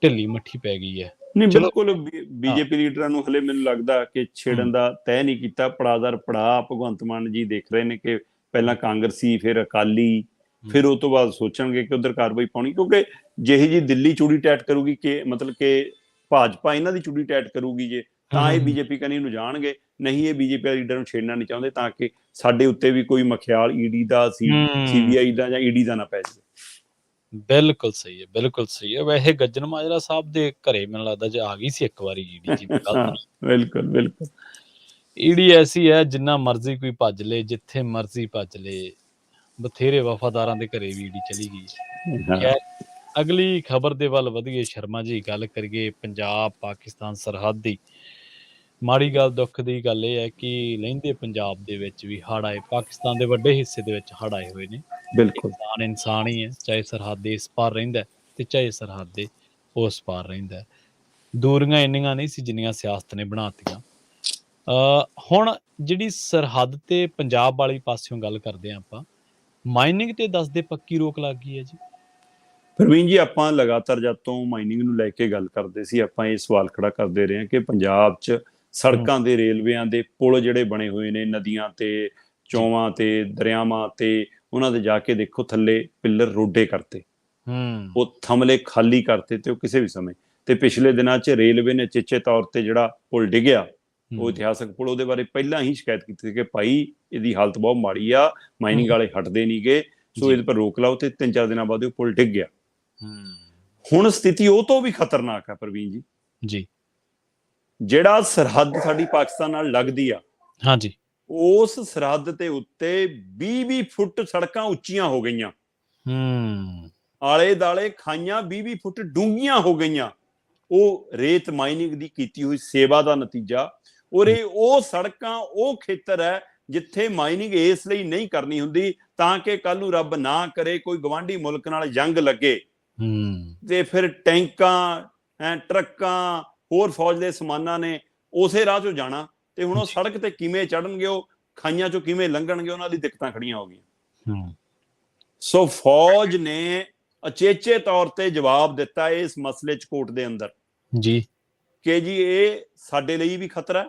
ਢਿੱਲੀ ਮੱਠੀ ਪੈ ਗਈ ਹੈ। ਨਹੀਂ, ਬਿਲਕੁਲ ਬੀਜੇਪੀ ਲੀਡਰਾਂ ਨੂੰ ਹਲੇ ਮੈਨੂੰ ਲੱਗਦਾ ਕਿ ਛੇੜਨ ਦਾ ਤੈਅ ਨਹੀਂ ਕੀਤਾ। ਪੜਾਦਰ ਪੜਾ ਭਗਵੰਤ ਮਾਨ ਜੀ ਦੇਖ ਰਹੇ ਨੇ ਕਿ ਪਹਿਲਾਂ ਕਾਂਗਰਸੀ, ਫਿਰ ਅਕਾਲੀ, ਫਿਰ ਉਹ ਤੋਂ ਬਾਅਦ ਸੋਚਣਗੇ ਕਿ ਉਧਰ ਕਾਰਵਾਈ ਪਾਉਣੀ। ਕਿਉਂਕਿ ਜਿਹੀ ਜੀ ਦਿੱਲੀ ਚੂੜੀ ਟੈਟ ਕਰੂਗੀ, ਕਿ ਮਤਲਬ ਕਿ ਭਾਜਪਾ ਇਹਨਾਂ ਦੀ ਚੂੜੀ ਟੈਟ ਕਰੂਗੀ ਜੇ, ਤਾਂ ਇਹ ਬੀਜੇਪੀ ਕਨੀ ਨੂੰ ਜਾਣਗੇ। ਨਹੀਂ, ਇਹ ਬੀਜੇਪੀ ਲੀਡਰ ਨੂੰ ਛੇੜਨਾ ਨਹੀਂ ਚਾਹੁੰਦੇ ਤਾਂ ਕਿ ਸਾਡੇ ਉੱਤੇ ਵੀ ਕੋਈ ਮਖਿਆਲ ਈਡੀ ਦਾ, ਸੀਬੀਆਈ ਦਾ ਜਾਂ ਈਡੀ ਦਾ ਨਾ ਪੈ ਜਾਵੇ। ਬਿਲਕੁਲ ਸਹੀ ਹੈ, ਬਿਲਕੁਲ ਸਹੀ ਹੈ। ਵੈਸੇ ਗੱਜਣ ਮਾਜਰਾ ਸਾਹਿਬ ਦੇ ਘਰੇ ਮੈਨੂੰ ਲੱਗਦਾ ਜੇ ਆ ਗਈ ਸੀ ਇੱਕ ਵਾਰੀ ਈਡੀ ਜੀ। ਬਿਲਕੁਲ ਬਿਲਕੁਲ। ਈਡੀ ਐਸੀ ਹੈ, ਜਿੰਨਾ ਮਰਜ਼ੀ ਕੋਈ ਭੱਜ ਲੇ, ਜਿੱਥੇ ਮਰਜ਼ੀ ਭੱਜ ਲੇ, ਬਥੇਰੇ ਵਫਾਦਾਰਾਂ ਦੇ ਘਰੇ ਵੀ ਈਡੀ ਚਲੀ ਗਈ। ਅਗਲੀ ਖਬਰ ਦੇ ਵੱਲ ਵਧੀਏ ਸ਼ਰਮਾ ਜੀ, ਗੱਲ ਕਰੀਏ ਪੰਜਾਬ ਪਾਕਿਸਤਾਨ ਸਰਹੱਦ ਦੀ। ਮਾੜੀ ਗੱਲ, ਦੁੱਖ ਦੀ ਗੱਲ ਇਹ ਹੈ ਕਿ ਲਹਿੰਦੇ ਪੰਜਾਬ ਦੇ ਵਿੱਚ ਵੀ ਹੜ੍ਹ ਆਏ। ਪਾਕਿਸਤਾਨ ਦੇ ਵੱਡੇ ਹਿੱਸੇ ਦੇ ਵਿੱਚ ਹੜ੍ਹ ਆਏ ਹੋਏ ਨੇ। ਬਿਲਕੁਲ, ਇਨਸਾਨ ਹੀ ਹੈ, ਚਾਹੇ ਸਰਹੱਦ ਦੇ ਇਸ ਪਾਰ ਰਹਿੰਦਾ ਤੇ ਚਾਹੇ ਸਰਹੱਦ ਦੇ ਉਸ ਪਾਰ ਰਹਿੰਦਾ। ਦੂਰੀਆਂ ਇੰਨੀਆਂ ਨਹੀਂ ਸੀ ਜਿੰਨੀਆਂ ਸਿਆਸਤ ਨੇ ਬਣਾਤੀਆਂ। ਹੁਣ ਜਿਹੜੀ ਸਰਹੱਦ ਤੇ ਪੰਜਾਬ ਵਾਲੀ ਪਾਸਿਓਂ ਗੱਲ ਕਰਦੇ ਹਾਂ ਆਪਾਂ, ਮਾਈਨਿੰਗ ਤੇ ਦੱਸਦੇ ਪੱਕੀ ਰੋਕ ਲੱਗ ਗਈ ਹੈ ਜੀ। ਪ੍ਰਵੀਨ ਜੀ, ਆਪਾਂ ਲਗਾਤਾਰ ਜਦ ਤੋਂ ਮਾਈਨਿੰਗ ਨੂੰ ਲੈ ਕੇ ਗੱਲ ਕਰਦੇ ਸੀ, ਆਪਾਂ ਇਹ ਸਵਾਲ ਖੜਾ ਕਰਦੇ ਰਹੇ ਹਾਂ ਕਿ ਪੰਜਾਬ 'ਚ ਸੜਕਾਂ ਦੇ, ਰੇਲਵੇਆਂ ਦੇ ਪੁਲ ਜਿਹੜੇ ਬਣੇ ਹੋਏ ਨੇ, ਨਦੀਆਂ ਤੇ, ਚੌਵਾਂ ਤੇ, ਦਰਿਆਵਾਂ ਤੇ, ਉਹਨਾਂ ਦੇ ਜਾ ਕੇ ਦੇਖੋ ਥੱਲੇ ਪਿੱਲਰ ਰੋਡੇ ਕਰਤੇ, ਉਹ ਥਮਲੇ ਖਾਲੀ ਕਰਤੇ। ਤੇ ਉਹ ਕਿਸੇ ਵੀ ਸਮੇਂ, ਤੇ ਪਿਛਲੇ ਦਿਨਾਂ 'ਚ ਰੇਲਵੇ ਨੇ ਚੇਚੇ ਤੌਰ ਤੇ ਜਿਹੜਾ ਪੁਲ ਡਿੱਗਿਆ, ਉਹ ਇਤਿਹਾਸਕ ਪੁਲ, ਉਹਦੇ ਬਾਰੇ ਪਹਿਲਾਂ ਹੀ ਸ਼ਿਕਾਇਤ ਕੀਤੀ ਸੀ ਕਿ ਭਾਈ ਇਹਦੀ ਹਾਲਤ ਬਹੁਤ ਮਾੜੀ ਆ, ਮਾਈਨਿੰਗ ਵਾਲੇ ਹਟਦੇ ਨੀ ਗੇ, ਸੋ ਇਹਦੇ ਪਰ ਰੋਕ ਲਾਓ। ਤੇ 3-4 ਦਿਨਾਂ ਬਾਅਦ ਉਹ ਪੁਲ ਡਿੱਗ ਗਿਆ। ਹੁਣ ਸਥਿਤੀ ਉਹ ਤੋਂ ਵੀ ਖਤਰਨਾਕ ਹੈ ਪ੍ਰਵੀਨ ਜੀ। ਜਿਹੜਾ ਸਰਹੱਦ ਸਾਡੀ ਪਾਕਿਸਤਾਨ ਨਾਲ ਲੱਗਦੀ ਆ, ਹਾਂਜੀ, ਉਸ ਸਰਹੱਦ ਤੇ ਉੱਤੇ 20-20 ਫੁੱਟ ਸੜਕਾਂ ਉੱਚੀਆਂ ਹੋ ਗਈਆਂ। ਆਲੇ ਦਾਲੇ ਖਾਈਆਂ 20-20 ਫੁੱਟ ਡੂੰਘੀਆਂ ਹੋ ਗਈਆਂ। ਉਹ ਰੇਤ ਮਾਈਨਿੰਗ ਦੀ ਕੀਤੀ ਹੋਈ ਸੇਵਾ ਦਾ ਨਤੀਜਾ। ਔਰ ਇਹ ਉਹ ਸੜਕਾਂ, ਉਹ ਖੇਤਰ ਹੈ ਜਿੱਥੇ ਮਾਈਨਿੰਗ ਇਸ ਲਈ ਨਹੀਂ ਕਰਨੀ ਹੁੰਦੀ ਤਾਂ ਕਿ ਕੱਲ ਨੂੰ ਰੱਬ ਨਾ ਕਰੇ ਕੋਈ ਗਵਾਂਢੀ ਮੁਲਕ ਨਾਲ ਜੰਗ ਲੱਗੇ ਤੇ ਫਿਰ ਟੈਂਕਾਂ, ਟਰੱਕਾਂ, ਹੋਰ ਫੌਜ ਦੇ ਸਮਾਨਾਂ ਨੇ ਉਸੇ ਰਾਹ ਚੋਂ ਜਾਣਾ। ਤੇ ਹੁਣ ਉਹ ਸੜਕ ਤੇ ਕਿਵੇਂ ਚੜਨਗੇ, ਉਹ ਖਾਈਆਂ ਚੋਂ ਕਿਵੇਂ ਲੰਘਣਗੇ, ਉਹਨਾਂ ਦੀ ਦਿੱਕਤਾਂ ਖੜੀਆਂ ਹੋ ਗਈਆਂ। ਸੋ ਫੌਜ ਨੇ ਅਚੇਚੇ ਤੌਰ ਤੇ ਜਵਾਬ ਦਿੱਤਾ ਇਸ ਮਸਲੇ 'ਚ ਕੋਰਟ ਦੇ ਅੰਦਰ ਜੀ ਕਿ ਜੀ ਇਹ ਸਾਡੇ ਲਈ ਵੀ ਖਤਰਾ,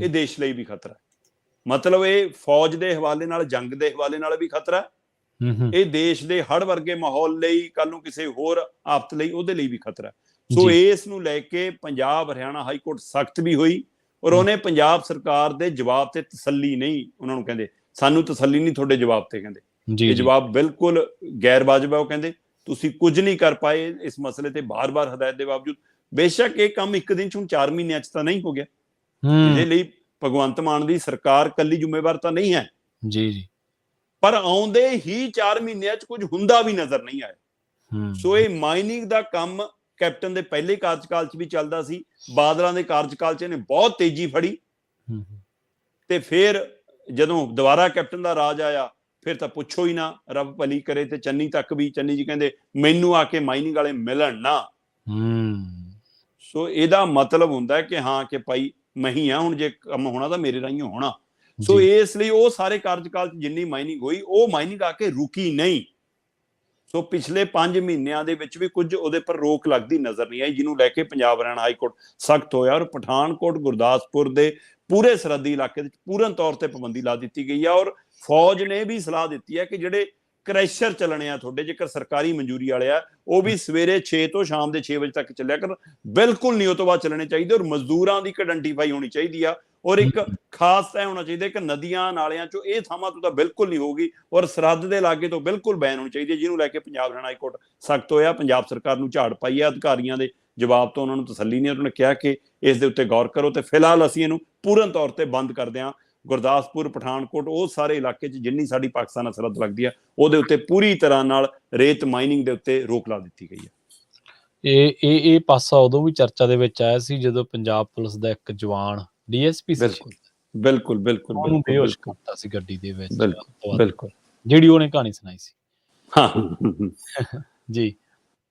ਇਹ ਦੇਸ਼ ਲਈ ਵੀ ਖਤਰਾ। ਮਤਲਬ ਇਹ ਫੌਜ ਦੇ ਹਵਾਲੇ ਨਾਲ, ਜੰਗ ਦੇ ਹਵਾਲੇ ਨਾਲ ਵੀ ਖਤਰਾ, ਇਹ ਦੇਸ਼ ਦੇ ਹੜ੍ਹ ਵਰਗੇ ਮਾਹੌਲ ਲਈ, ਕੱਲ ਨੂੰ ਕਿਸੇ ਹੋਰ ਆਫਤ ਲਈ, ਉਹਦੇ ਲਈ ਵੀ ਖਤਰਾ। ਸੋ ਇਸ ਨੂੰ ਲੈ ਕੇ ਪੰਜਾਬ ਹਰਿਆਣਾ ਹਾਈ ਕੋਰਟ ਸਖਤ ਵੀ ਹੋਈ, ਔਰ ਉਹਨੇ ਪੰਜਾਬ ਸਰਕਾਰ ਦੇ ਜਵਾਬ ਤੇ ਤਸੱਲੀ ਨਹੀਂ, ਉਹਨਾਂ ਨੂੰ ਕਹਿੰਦੇ ਸਾਨੂੰ ਤਸੱਲੀ ਨਹੀਂ ਤੁਹਾਡੇ ਜਵਾਬ ਤੇ, ਕਹਿੰਦੇ ਇਹ ਜਵਾਬ ਬਿਲਕੁਲ ਗੈਰ ਵਾਜਬ ਹੈ। ਉਹ ਕਹਿੰਦੇ ਤੁਸੀਂ ਕੁਝ ਨਹੀਂ ਕਰ ਪਾਏ ਇਸ ਮਸਲੇ ਤੇ, ਬਾਰ-ਬਾਰ ਹਦਾਇਤ ਦੇ ਬਾਵਜੂਦ। ਬੇਸ਼ੱਕ ਇਹ ਕੰਮ ਇੱਕ ਦਿਨ 'ਚ, ਹੁਣ 4 ਮਹੀਨਿਆਂ 'ਚ ਤਾਂ ਨਹੀਂ ਹੋ ਗਿਆ। ਇਹਦੇ ਲਈ ਭਗਵੰਤ ਮਾਨ ਦੀ ਸਰਕਾਰ ਕੱਲੀ ਜ਼ਿੰਮੇਵਾਰ ਤਾਂ ਨਹੀਂ ਹੈ ਜੀ, ਪਰ ਆਉਂਦੇ ਹੀ 4 ਮਹੀਨਿਆਂ 'ਚ ਕੁਝ ਹੁੰਦਾ ਵੀ ਨਜ਼ਰ ਨਹੀਂ ਆਇਆ। ਸੋ ਇਹ ਮਾਈਨਿੰਗ ਦਾ ਕੰਮ ਕੈਪਟਨ ਦੇ ਪਹਿਲੇ ਕਾਰਜਕਾਲ 'ਚ ਵੀ ਚੱਲਦਾ ਸੀ, ਬਾਦਲਾਂ ਦੇ ਕਾਰਜਕਾਲ 'ਚ ਇਹਨੇ ਬਹੁਤ ਤੇਜ਼ੀ ਫੜੀ, ਤੇ ਫਿਰ ਜਦੋਂ ਦੁਬਾਰਾ ਕੈਪਟਨ ਦਾ ਰਾਜ ਆਇਆ, ਫਿਰ ਤਾਂ ਪੁੱਛੋ ਹੀ ਨਾ, ਰੱਬ ਭਲੀ ਕਰੇ। ਤੇ ਚੰਨੀ ਤੱਕ ਵੀ, ਚੰਨੀ ਜੀ ਕਹਿੰਦੇ ਮੈਨੂੰ ਆ ਕੇ ਮਾਈਨਿੰਗ ਵਾਲੇ ਮਿਲਣ ਨਾ। ਸੋ ਇਹਦਾ ਮਤਲਬ ਹੁੰਦਾ ਕਿ ਹਾਂ ਕਿ ਭਾਈ ਮੈਂ ਹੀ ਆ, ਹੁਣ ਜੇ ਕੰਮ ਹੋਣਾ ਤਾਂ ਮੇਰੇ ਰਾਹੀਂ ਹੋਣਾ। ਸੋ ਇਸ ਲਈ ਉਹ ਸਾਰੇ ਕਾਰਜਕਾਲ 'ਚ ਜਿੰਨੀ ਮਾਈਨਿੰਗ ਹੋਈ, ਉਹ ਮਾਈਨਿੰਗ ਆ ਕੇ ਰੁਕੀ ਨਹੀਂ। ਸੋ ਪਿਛਲੇ 5 ਮਹੀਨਿਆਂ ਦੇ ਵਿੱਚ ਵੀ ਕੁਝ ਉਹਦੇ ਪਰ ਰੋਕ ਲੱਗਦੀ ਨਜ਼ਰ ਨਹੀਂ ਆਈ, ਜਿਹਨੂੰ ਲੈ ਕੇ ਪੰਜਾਬ ਹਰਿਆਣਾ ਹਾਈ ਕੋਰਟ ਸਖਤ ਹੋਇਆ। ਔਰ ਪਠਾਨਕੋਟ, ਗੁਰਦਾਸਪੁਰ ਦੇ ਪੂਰੇ ਸਰਹੱਦੀ ਇਲਾਕੇ ਵਿੱਚ ਪੂਰਨ ਤੌਰ ਤੇ ਪਾਬੰਦੀ ਲਾ ਦਿੱਤੀ ਗਈ ਹੈ। ਔਰ ਫੌਜ ਨੇ ਵੀ ਸਲਾਹ ਦਿੱਤੀ ਹੈ ਕਿ ਜਿਹੜੇ ਕ੍ਰੈਸ਼ਰ ਚੱਲਣੇ ਆ ਤੁਹਾਡੇ, ਜੇਕਰ ਸਰਕਾਰੀ ਮਨਜ਼ੂਰੀ ਵਾਲੇ ਆ, ਉਹ ਵੀ ਸਵੇਰੇ 6 ਤੋਂ ਸ਼ਾਮ ਦੇ 6 ਵਜੇ ਤੱਕ ਚੱਲਿਆ ਕਰਨ, ਬਿਲਕੁਲ ਨਹੀਂ ਉਹ ਤੋਂ ਬਾਅਦ ਚੱਲਣੇ ਚਾਹੀਦੇ। ਔਰ ਮਜ਼ਦੂਰਾਂ ਦੀ ਆਇਡੈਂਟੀਫਾਈ ਹੋਣੀ ਚਾਹੀਦੀ ਆ, ਔਰ ਇੱਕ ਖਾਸ ਤੈਅ ਹੋਣਾ ਚਾਹੀਦਾ ਕਿ ਨਦੀਆਂ ਨਾਲਿਆਂ ਚੋਂ ਇਹ ਥਾਵਾਂ ਤੋਂ ਤਾਂ ਬਿਲਕੁਲ ਨਹੀਂ ਹੋਊਗੀ, ਔਰ ਸਰਹੱਦ ਦੇ ਲਾਗੇ ਤੋਂ ਬਿਲਕੁਲ ਬੈਨ ਹੋਣੀ ਚਾਹੀਦੀ ਹੈ, ਜਿਹਨੂੰ ਲੈ ਕੇ ਪੰਜਾਬ ਹਰਿਆਣਾ ਹਾਈ ਕੋਰਟ ਸਖਤ ਹੋਇਆ। ਪੰਜਾਬ ਸਰਕਾਰ ਨੂੰ ਝਾੜ ਪਾਈ ਹੈ, ਅਧਿਕਾਰੀਆਂ ਦੇ ਜਵਾਬ ਤੋਂ ਉਹਨਾਂ ਨੂੰ ਤਸੱਲੀ ਨਹੀਂ। ਉਹਨਾਂ ਨੇ ਕਿਹਾ ਕਿ ਇਸ ਦੇ ਉੱਤੇ ਗੌਰ ਕਰੋ, ਤੇ ਫਿਲਹਾਲ ਅਸੀਂ ਇਹਨੂੰ ਪੂਰਨ ਤੌਰ ਤੇ ਬੰਦ ਕਰਦੇ ਹਾਂ। ਗੁਰਦਾਸਪੁਰ, ਪਠਾਨਕੋਟ, ਉਹ ਸਾਰੇ ਇਲਾਕੇ 'ਚ ਜਿੰਨੀ ਸਾਡੀ ਪਾਕਿਸਤਾਨ ਨਾਲ ਸਰਹੱਦ ਲੱਗਦੀ ਆ, ਉਹਦੇ ਉੱਤੇ ਪੂਰੀ ਤਰ੍ਹਾਂ ਨਾਲ ਰੇਤ ਮਾਈਨਿੰਗ ਦੇ ਉੱਤੇ ਰੋਕ ਲਾ ਦਿੱਤੀ ਗਈ ਹੈ। ਇਹ ਪਾਸਾ ਉਦੋਂ ਵੀ ਚਰਚਾ ਦੇ ਵਿੱਚ ਆਇਆ ਸੀ ਜਦੋਂ ਪੰਜਾਬ ਪੁਲਿਸ ਦਾ ਇੱਕ ਜਵਾਨ ਡੀਐਸਪੀ ਸੀ, ਬਿਲਕੁਲ ਉਹਨੂੰ ਬੇਹੋਸ਼ ਕਰਤਾ ਸੀ ਗੱਡੀ ਦੇ ਵਿੱਚ, ਬਿਲਕੁਲ ਜਿਹੜੀ ਉਹਨੇ ਕਹਾਣੀ ਸੁਣਾਈ ਸੀ। ਹਾਂ ਜੀ,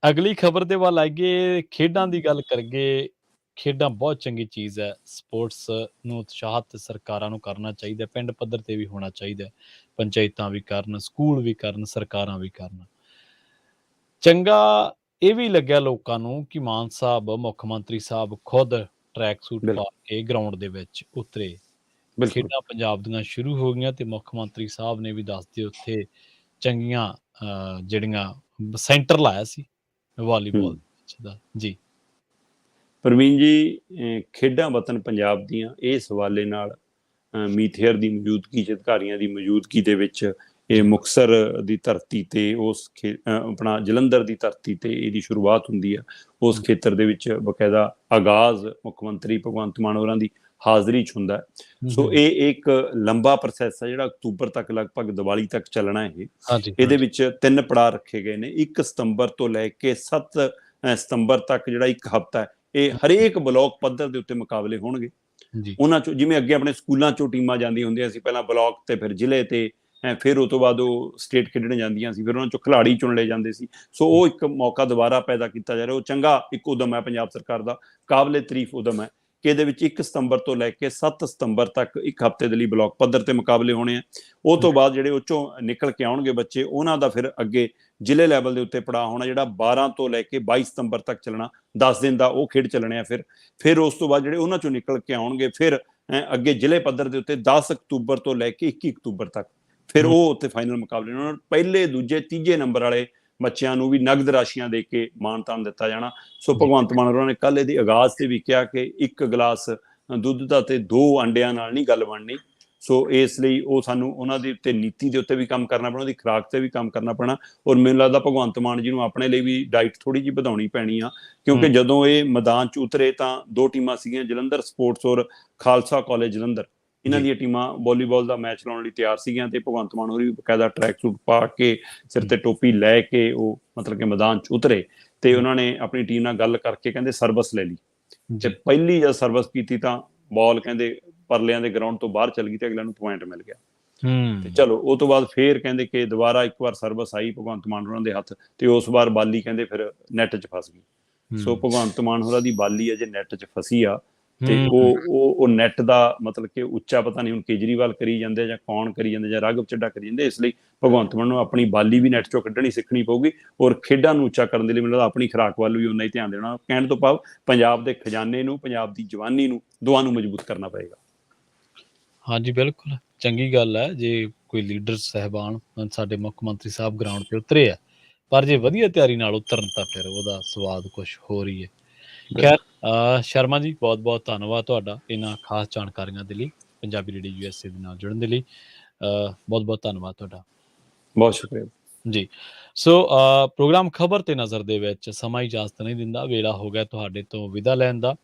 ਅਗਲੀ ਖਬਰ ਦੇ ਵੱਲ ਆਈਏ, ਖੇਡਾਂ ਦੀ ਗੱਲ ਕਰੀਏ। ਖੇਡਾਂ ਬਹੁਤ ਚੰਗੀ ਚੀਜ਼ ਹੈ, ਸਪੋਰਟਸ ਨੂੰ ਉਤਸ਼ਾਹਿਤ ਸਰਕਾਰਾਂ ਨੂੰ ਕਰਨਾ ਚਾਹੀਦਾ, ਪਿੰਡ ਪੱਧਰ ਤੇ ਵੀ ਹੋਣਾ ਚਾਹੀਦਾ, ਪੰਚਾਇਤਾਂ ਵੀ ਕਰਨ, ਸਕੂਲ ਵੀ ਕਰਨ, ਸਰਕਾਰਾਂ ਵੀ ਕਰਨ। ਚੰਗਾ ਇਹ ਵੀ ਲੱਗਿਆ ਲੋਕਾਂ ਨੂੰ ਕਿ ਮਾਨ ਸਾਹਿਬ, ਮੁੱਖ ਮੰਤਰੀ ਸਾਹਿਬ ਖੁਦ ਟਰੈਕ ਸੂਟ ਪਾ ਕੇ ਗਰਾਊਂਡ ਦੇ ਵਿੱਚ ਉਤਰੇ। ਖੇਡਾਂ ਪੰਜਾਬ ਦੀਆਂ ਸ਼ੁਰੂ ਹੋ ਗਈਆਂ ਤੇ ਮੁੱਖ ਮੰਤਰੀ ਸਾਹਿਬ ਨੇ ਵੀ ਦੱਸਦੇ ਉੱਥੇ ਚੰਗੀਆਂ ਜਿਹੜੀਆਂ ਸੈਂਟਰ ਲਾਇਆ ਸੀ ਵਾਲੀਬਾਲ ਦਾ। ਜੀ ਪ੍ਰਵੀਨ ਜੀ, ਖੇਡਾਂ ਵਤਨ ਪੰਜਾਬ ਦੀਆਂ ਇਸ ਹਵਾਲੇ ਨਾਲ ਮੀਥੇਅਰ ਦੀ ਮੌਜੂਦਗੀ 'ਚ, ਅਧਿਕਾਰੀਆਂ ਦੀ ਮੌਜੂਦਗੀ ਦੇ ਵਿੱਚ ਇਹ ਮੁਕਤਸਰ ਦੀ ਧਰਤੀ ਤੇ, ਉਸ ਆਪਣਾ ਜਲੰਧਰ ਦੀ ਧਰਤੀ ਤੇ ਇਹਦੀ ਸ਼ੁਰੂਆਤ ਹੁੰਦੀ ਆ। ਉਸ ਖੇਤਰ ਦੇ ਵਿੱਚ ਬਕਾਇਦਾ ਆਗਾਜ਼ ਮੁੱਖ ਮੰਤਰੀ ਭਗਵੰਤ ਮਾਨ ਹੋਰਾਂ ਦੀ ਹਾਜ਼ਰੀ 'ਚ ਹੁੰਦਾ ਹੈ। ਸੋ ਇਹ ਇੱਕ ਲੰਬਾ ਪ੍ਰੋਸੈਸ ਹੈ ਜਿਹੜਾ ਅਕਤੂਬਰ ਤੱਕ, ਲਗਭਗ ਦੀਵਾਲੀ ਤੱਕ ਚੱਲਣਾ। ਇਹਦੇ ਵਿੱਚ 3 ਪੜਾਅ ਰੱਖੇ ਗਏ ਨੇ। 1 ਸਤੰਬਰ ਤੋਂ ਲੈ ਕੇ 7 ਸਤੰਬਰ ਤੱਕ ਜਿਹੜਾ 1 ਹਫ਼ਤਾ ਹੈ, ਇਹ ਹਰੇਕ ਬਲਾਕ ਪੱਧਰ ਦੇ ਉੱਤੇ ਮੁਕਾਬਲੇ ਹੋਣਗੇ। ਉਹਨਾਂ ਚੋਂ ਜਿਵੇਂ ਅੱਗੇ ਆਪਣੇ ਸਕੂਲਾਂ ਚੋਂ ਟੀਮਾਂ ਜਾਂਦੀਆਂ ਹੁੰਦੀਆਂ ਸੀ, ਪਹਿਲਾਂ ਬਲਾਕ ਤੇ ਫਿਰ ਜ਼ਿਲ੍ਹੇ ਤੇ, ਫਿਰ ਉਹ ਤੋਂ ਬਾਅਦ ਉਹ ਸਟੇਟ ਖੇਡਣ ਜਾਂਦੀਆਂ ਸੀ, ਫਿਰ ਉਹਨਾਂ ਚੋਂ ਖਿਡਾਰੀ ਚੁਣ ਲਏ ਜਾਂਦੇ ਸੀ। ਸੋ ਉਹ ਇੱਕ ਮੌਕਾ ਦੁਬਾਰਾ ਪੈਦਾ ਕੀਤਾ ਜਾ ਰਿਹਾ। ਉਹ ਚੰਗਾ ਇੱਕ ਉਦਮ ਹੈ ਪੰਜਾਬ ਸਰਕਾਰ ਦਾ, ਕਾਬਲੇ ਤਾਰੀਫ ਉਦਮ ਹੈ ਕਿ ਇਹਦੇ ਵਿੱਚ 1 ਸਤੰਬਰ ਤੋਂ ਲੈ ਕੇ 7 ਸਤੰਬਰ ਤੱਕ 1 ਹਫ਼ਤੇ ਦੇ ਲਈ ਬਲਾਕ ਪੱਧਰ ਤੇ ਮੁਕਾਬਲੇ ਹੋਣੇ ਆ। ਉਹ ਤੋਂ ਬਾਅਦ ਜਿਹੜੇ ਉਹ ਚੋਂ ਨਿਕਲ ਕੇ ਆਉਣਗੇ ਬੱਚੇ, ਉਹਨਾਂ ਦਾ ਫਿਰ ਅੱਗੇ ਜ਼ਿਲ੍ਹੇ ਲੈਵਲ ਦੇ ਉੱਤੇ ਪੜਾਅ ਹੋਣਾ, ਜਿਹੜਾ 12 ਤੋਂ ਲੈ ਕੇ 22 ਸਤੰਬਰ ਤੱਕ ਚੱਲਣਾ। 10 ਦਿਨ ਦਾ ਉਹ ਖੇਡ ਚੱਲਣੇ ਆ। ਫਿਰ ਉਸ ਤੋਂ ਬਾਅਦ ਜਿਹੜੇ ਉਹਨਾਂ ਚੋਂ ਨਿਕਲ ਕੇ ਆਉਣਗੇ, ਫਿਰ ਅੱਗੇ ਜ਼ਿਲ੍ਹੇ ਪੱਧਰ ਦੇ ਉੱਤੇ 10 ਅਕਤੂਬਰ ਤੋਂ ਲੈ ਕੇ 21 ਅਕਤੂਬਰ ਤੱਕ ਫਿਰ ਉਹ ਉੱਤੇ ਫਾਈਨਲ ਮੁਕਾਬਲੇ ਹੋਣ। ਪਹਿਲੇ, ਦੂਜੇ, ਤੀਜੇ ਨੰਬਰ ਵਾਲੇ ਬੱਚਿਆਂ ਨੂੰ ਵੀ ਨਗਦ ਰਾਸ਼ੀਆਂ ਦੇ ਕੇ ਮਾਣ-ਤਾਣ ਦਿੱਤਾ ਜਾਣਾ। ਸੋ ਭਗਵੰਤ ਮਾਨ ਹੋਰਾਂ ਨੇ ਕੱਲ੍ਹ ਇਹਦੀ ਆਗਾਜ਼ ਤੇ ਵੀ ਕਿਹਾ ਕਿ 1 ਗਲਾਸ ਦੁੱਧ ਦਾ ਤੇ 2 ਅੰਡਿਆਂ ਨਾਲ ਨਹੀਂ ਗੱਲ ਬਣਨੀ। ਸੋ ਇਸ ਲਈ ਉਹ ਸਾਨੂੰ ਉਹਨਾਂ ਦੇ ਉੱਤੇ ਨੀਤੀ ਦੇ ਉੱਤੇ ਵੀ ਕੰਮ ਕਰਨਾ ਪੈਣਾ, ਉਹਦੀ ਖੁਰਾਕ ਤੇ ਵੀ ਕੰਮ ਕਰਨਾ ਪੈਣਾ। ਔਰ ਮੈਨੂੰ ਲੱਗਦਾ ਭਗਵੰਤ ਮਾਨ ਜੀ ਨੂੰ ਆਪਣੇ ਲਈ ਵੀ ਡਾਈਟ ਥੋੜੀ ਜਿਹੀ ਵਧਾਉਣੀ ਪੈਣੀ ਆ, ਕਿਉਂਕਿ ਜਦੋਂ ਇਹ ਮੈਦਾਨ 'ਚ ਉਤਰੇ ਤਾਂ 2 ਟੀਮਾਂ ਸੀਗੀਆਂ, ਜਲੰਧਰ ਸਪੋਰਟਸ ਔਰ ਖਾਲਸਾ ਕਾਲਜ ਜਲੰਧਰ। ਇਹਨਾਂ ਦੀਆਂ ਟੀਮਾਂ ਵਾਲੀਬਾਲ ਦਾ ਮੈਚ ਲਾਉਣ ਲਈ ਤਿਆਰ ਸੀਗੀਆਂ ਤੇ ਭਗਵੰਤ ਮਾਨ ਹੋਰੀ ਬਕਾਇਦਾ ਟਰੈਕ ਸੂਟ ਪਾ ਕੇ, ਸਿਰ ਤੇ ਟੋਪੀ ਲੈ ਕੇ ਉਹ ਮਤਲਬ ਕਿ ਮੈਦਾਨ 'ਚ ਉਤਰੇ ਤੇ ਉਹਨਾਂ ਨੇ ਆਪਣੀ ਟੀਮ ਨਾਲ ਗੱਲ ਕਰਕੇ ਕਹਿੰਦੇ ਸਰਵਿਸ ਲੈ ਲਈ। ਤੇ ਪਹਿਲੀ ਜਦ ਸਰਵਿਸ ਕੀਤੀ ਤਾਂ ਬਾਲ ਕਹਿੰਦੇ ਪਰਲਿਆਂ ਦੇ ਗਰਾਊਂਡ ਤੋਂ ਬਾਹਰ ਚਲ ਗਈ ਤੇ ਅਗਲਿਆਂ ਨੂੰ ਪੁਆਇੰਟ ਮਿਲ ਗਿਆ। ਤੇ ਚਲੋ ਉਹ ਤੋਂ ਬਾਅਦ ਫੇਰ ਕਹਿੰਦੇ ਕਿ ਦੁਬਾਰਾ ਇੱਕ ਵਾਰ ਸਰਵਿਸ ਆਈ ਭਗਵੰਤ ਮਾਨ ਹੋਰਾਂ ਦੇ ਹੱਥ ਤੇ ਉਸ ਵਾਰ ਬਾਲੀ ਕਹਿੰਦੇ ਫਿਰ ਨੈਟ 'ਚ ਫਸ ਗਈ। ਸੋ ਭਗਵੰਤ ਮਾਨ ਹੋਰਾਂ ਦੀ ਬਾਲੀ ਅਜੇ ਨੈਟ 'ਚ ਫਸੀ ਆ ਤੇ ਉਹ ਨੈਟ ਦਾ ਮਤਲਬ ਕਿ ਉੱਚਾ ਪਤਾ ਨਹੀਂ ਹੁਣ ਕੇਜਰੀਵਾਲ ਕਰੀ ਜਾਂਦੇ ਜਾਂ ਕੌਣ ਕਰੀ ਜਾਂਦੇ ਜਾਂ ਰਾਘਵ ਚੱਡਾ ਕਰੀ ਜਾਂਦੇ। ਇਸ ਲਈ ਭਗਵੰਤ ਮਾਨ ਨੂੰ ਆਪਣੀ ਬਾਲੀ ਵੀ ਨੈਟ 'ਚੋਂ ਕੱਢਣੀ ਸਿੱਖਣੀ ਪਊਗੀ ਔਰ ਖੇਡਾਂ ਨੂੰ ਉੱਚਾ ਕਰਨ ਦੇ ਲਈ ਮੈਨੂੰ ਲੱਗਦਾ ਆਪਣੀ ਖੁਰਾਕ ਵੱਲ ਵੀ ਉਨਾ ਹੀ ਧਿਆਨ ਦੇਣਾ। ਕਹਿਣ ਤੋਂ ਭਾਵ ਪੰਜਾਬ ਦੇ ਖਜ਼ਾਨੇ ਨੂੰ, ਪੰਜਾਬ ਦੀ ਜਵਾਨੀ ਨੂੰ, ਦੋਵਾਂ ਨੂੰ ਮਜ਼ਬੂਤ ਕਰਨਾ ਪਏਗਾ। ਹਾਂਜੀ, ਬਿਲਕੁਲ ਚੰਗੀ ਗੱਲ ਹੈ ਜੇ ਕੋਈ ਲੀਡਰ ਸਾਹਿਬਾਨ, ਸਾਡੇ ਮੁੱਖ ਮੰਤਰੀ ਸਾਹਿਬ ਗਰਾਊਂਡ ਤੇ ਉਤਰੇ ਆ, ਪਰ ਜੇ ਵਧੀਆ ਤਿਆਰੀ ਨਾਲ ਉਤਰਨ ਤਾਂ ਫਿਰ ਉਹਦਾ ਸਵਾਦ ਕੁਛ ਹੋਰ ਹੀ ਹੈ। ਖੈਰ, ਸ਼ਰਮਾ ਜੀ, ਬਹੁਤ ਬਹੁਤ ਧੰਨਵਾਦ ਤੁਹਾਡਾ ਇਹਨਾਂ ਖਾਸ ਜਾਣਕਾਰੀਆਂ ਦੇ ਲਈ, ਪੰਜਾਬੀ ਰੇਡੀਓ USA ਦੇ ਨਾਲ ਜੁੜਨ ਦੇ ਲਈ। ਬਹੁਤ ਬਹੁਤ ਧੰਨਵਾਦ ਤੁਹਾਡਾ। ਬਹੁਤ ਸ਼ੁਕਰੀਆ ਜੀ। ਸੋ ਪ੍ਰੋਗਰਾਮ ਖਬਰ ਤੇ ਨਜ਼ਰ ਦੇ ਵਿੱਚ ਸਮਾਂ ਇਜਾਜ਼ਤ ਨਹੀਂ ਦਿੰਦਾ, ਵੇਲਾ ਹੋ ਗਿਆ ਤੁਹਾਡੇ ਤੋਂ ਵਿਦਾ ਲੈਣ ਦਾ।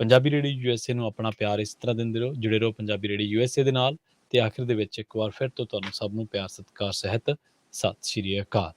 ਪੰਜਾਬੀ ਰੇਡੀਓ USA ਨੂੰ ਆਪਣਾ ਪਿਆਰ ਇਸ ਤਰ੍ਹਾਂ ਦਿੰਦੇ ਰਹੋ, ਜੁੜੇ ਰਹੋ ਪੰਜਾਬੀ ਰੇਡੀਓ USA ਦੇ ਨਾਲ। ਤੇ ਆਖਿਰ ਦੇ ਵਿੱਚ ਇੱਕ ਵਾਰ ਫਿਰ ਤੋਂ ਤੁਹਾਨੂੰ ਸਭ ਨੂੰ ਪਿਆਰ ਸਤਿਕਾਰ ਸਹਿਤ ਸਤਿ ਸ਼੍ਰੀ ਅਕਾਲ।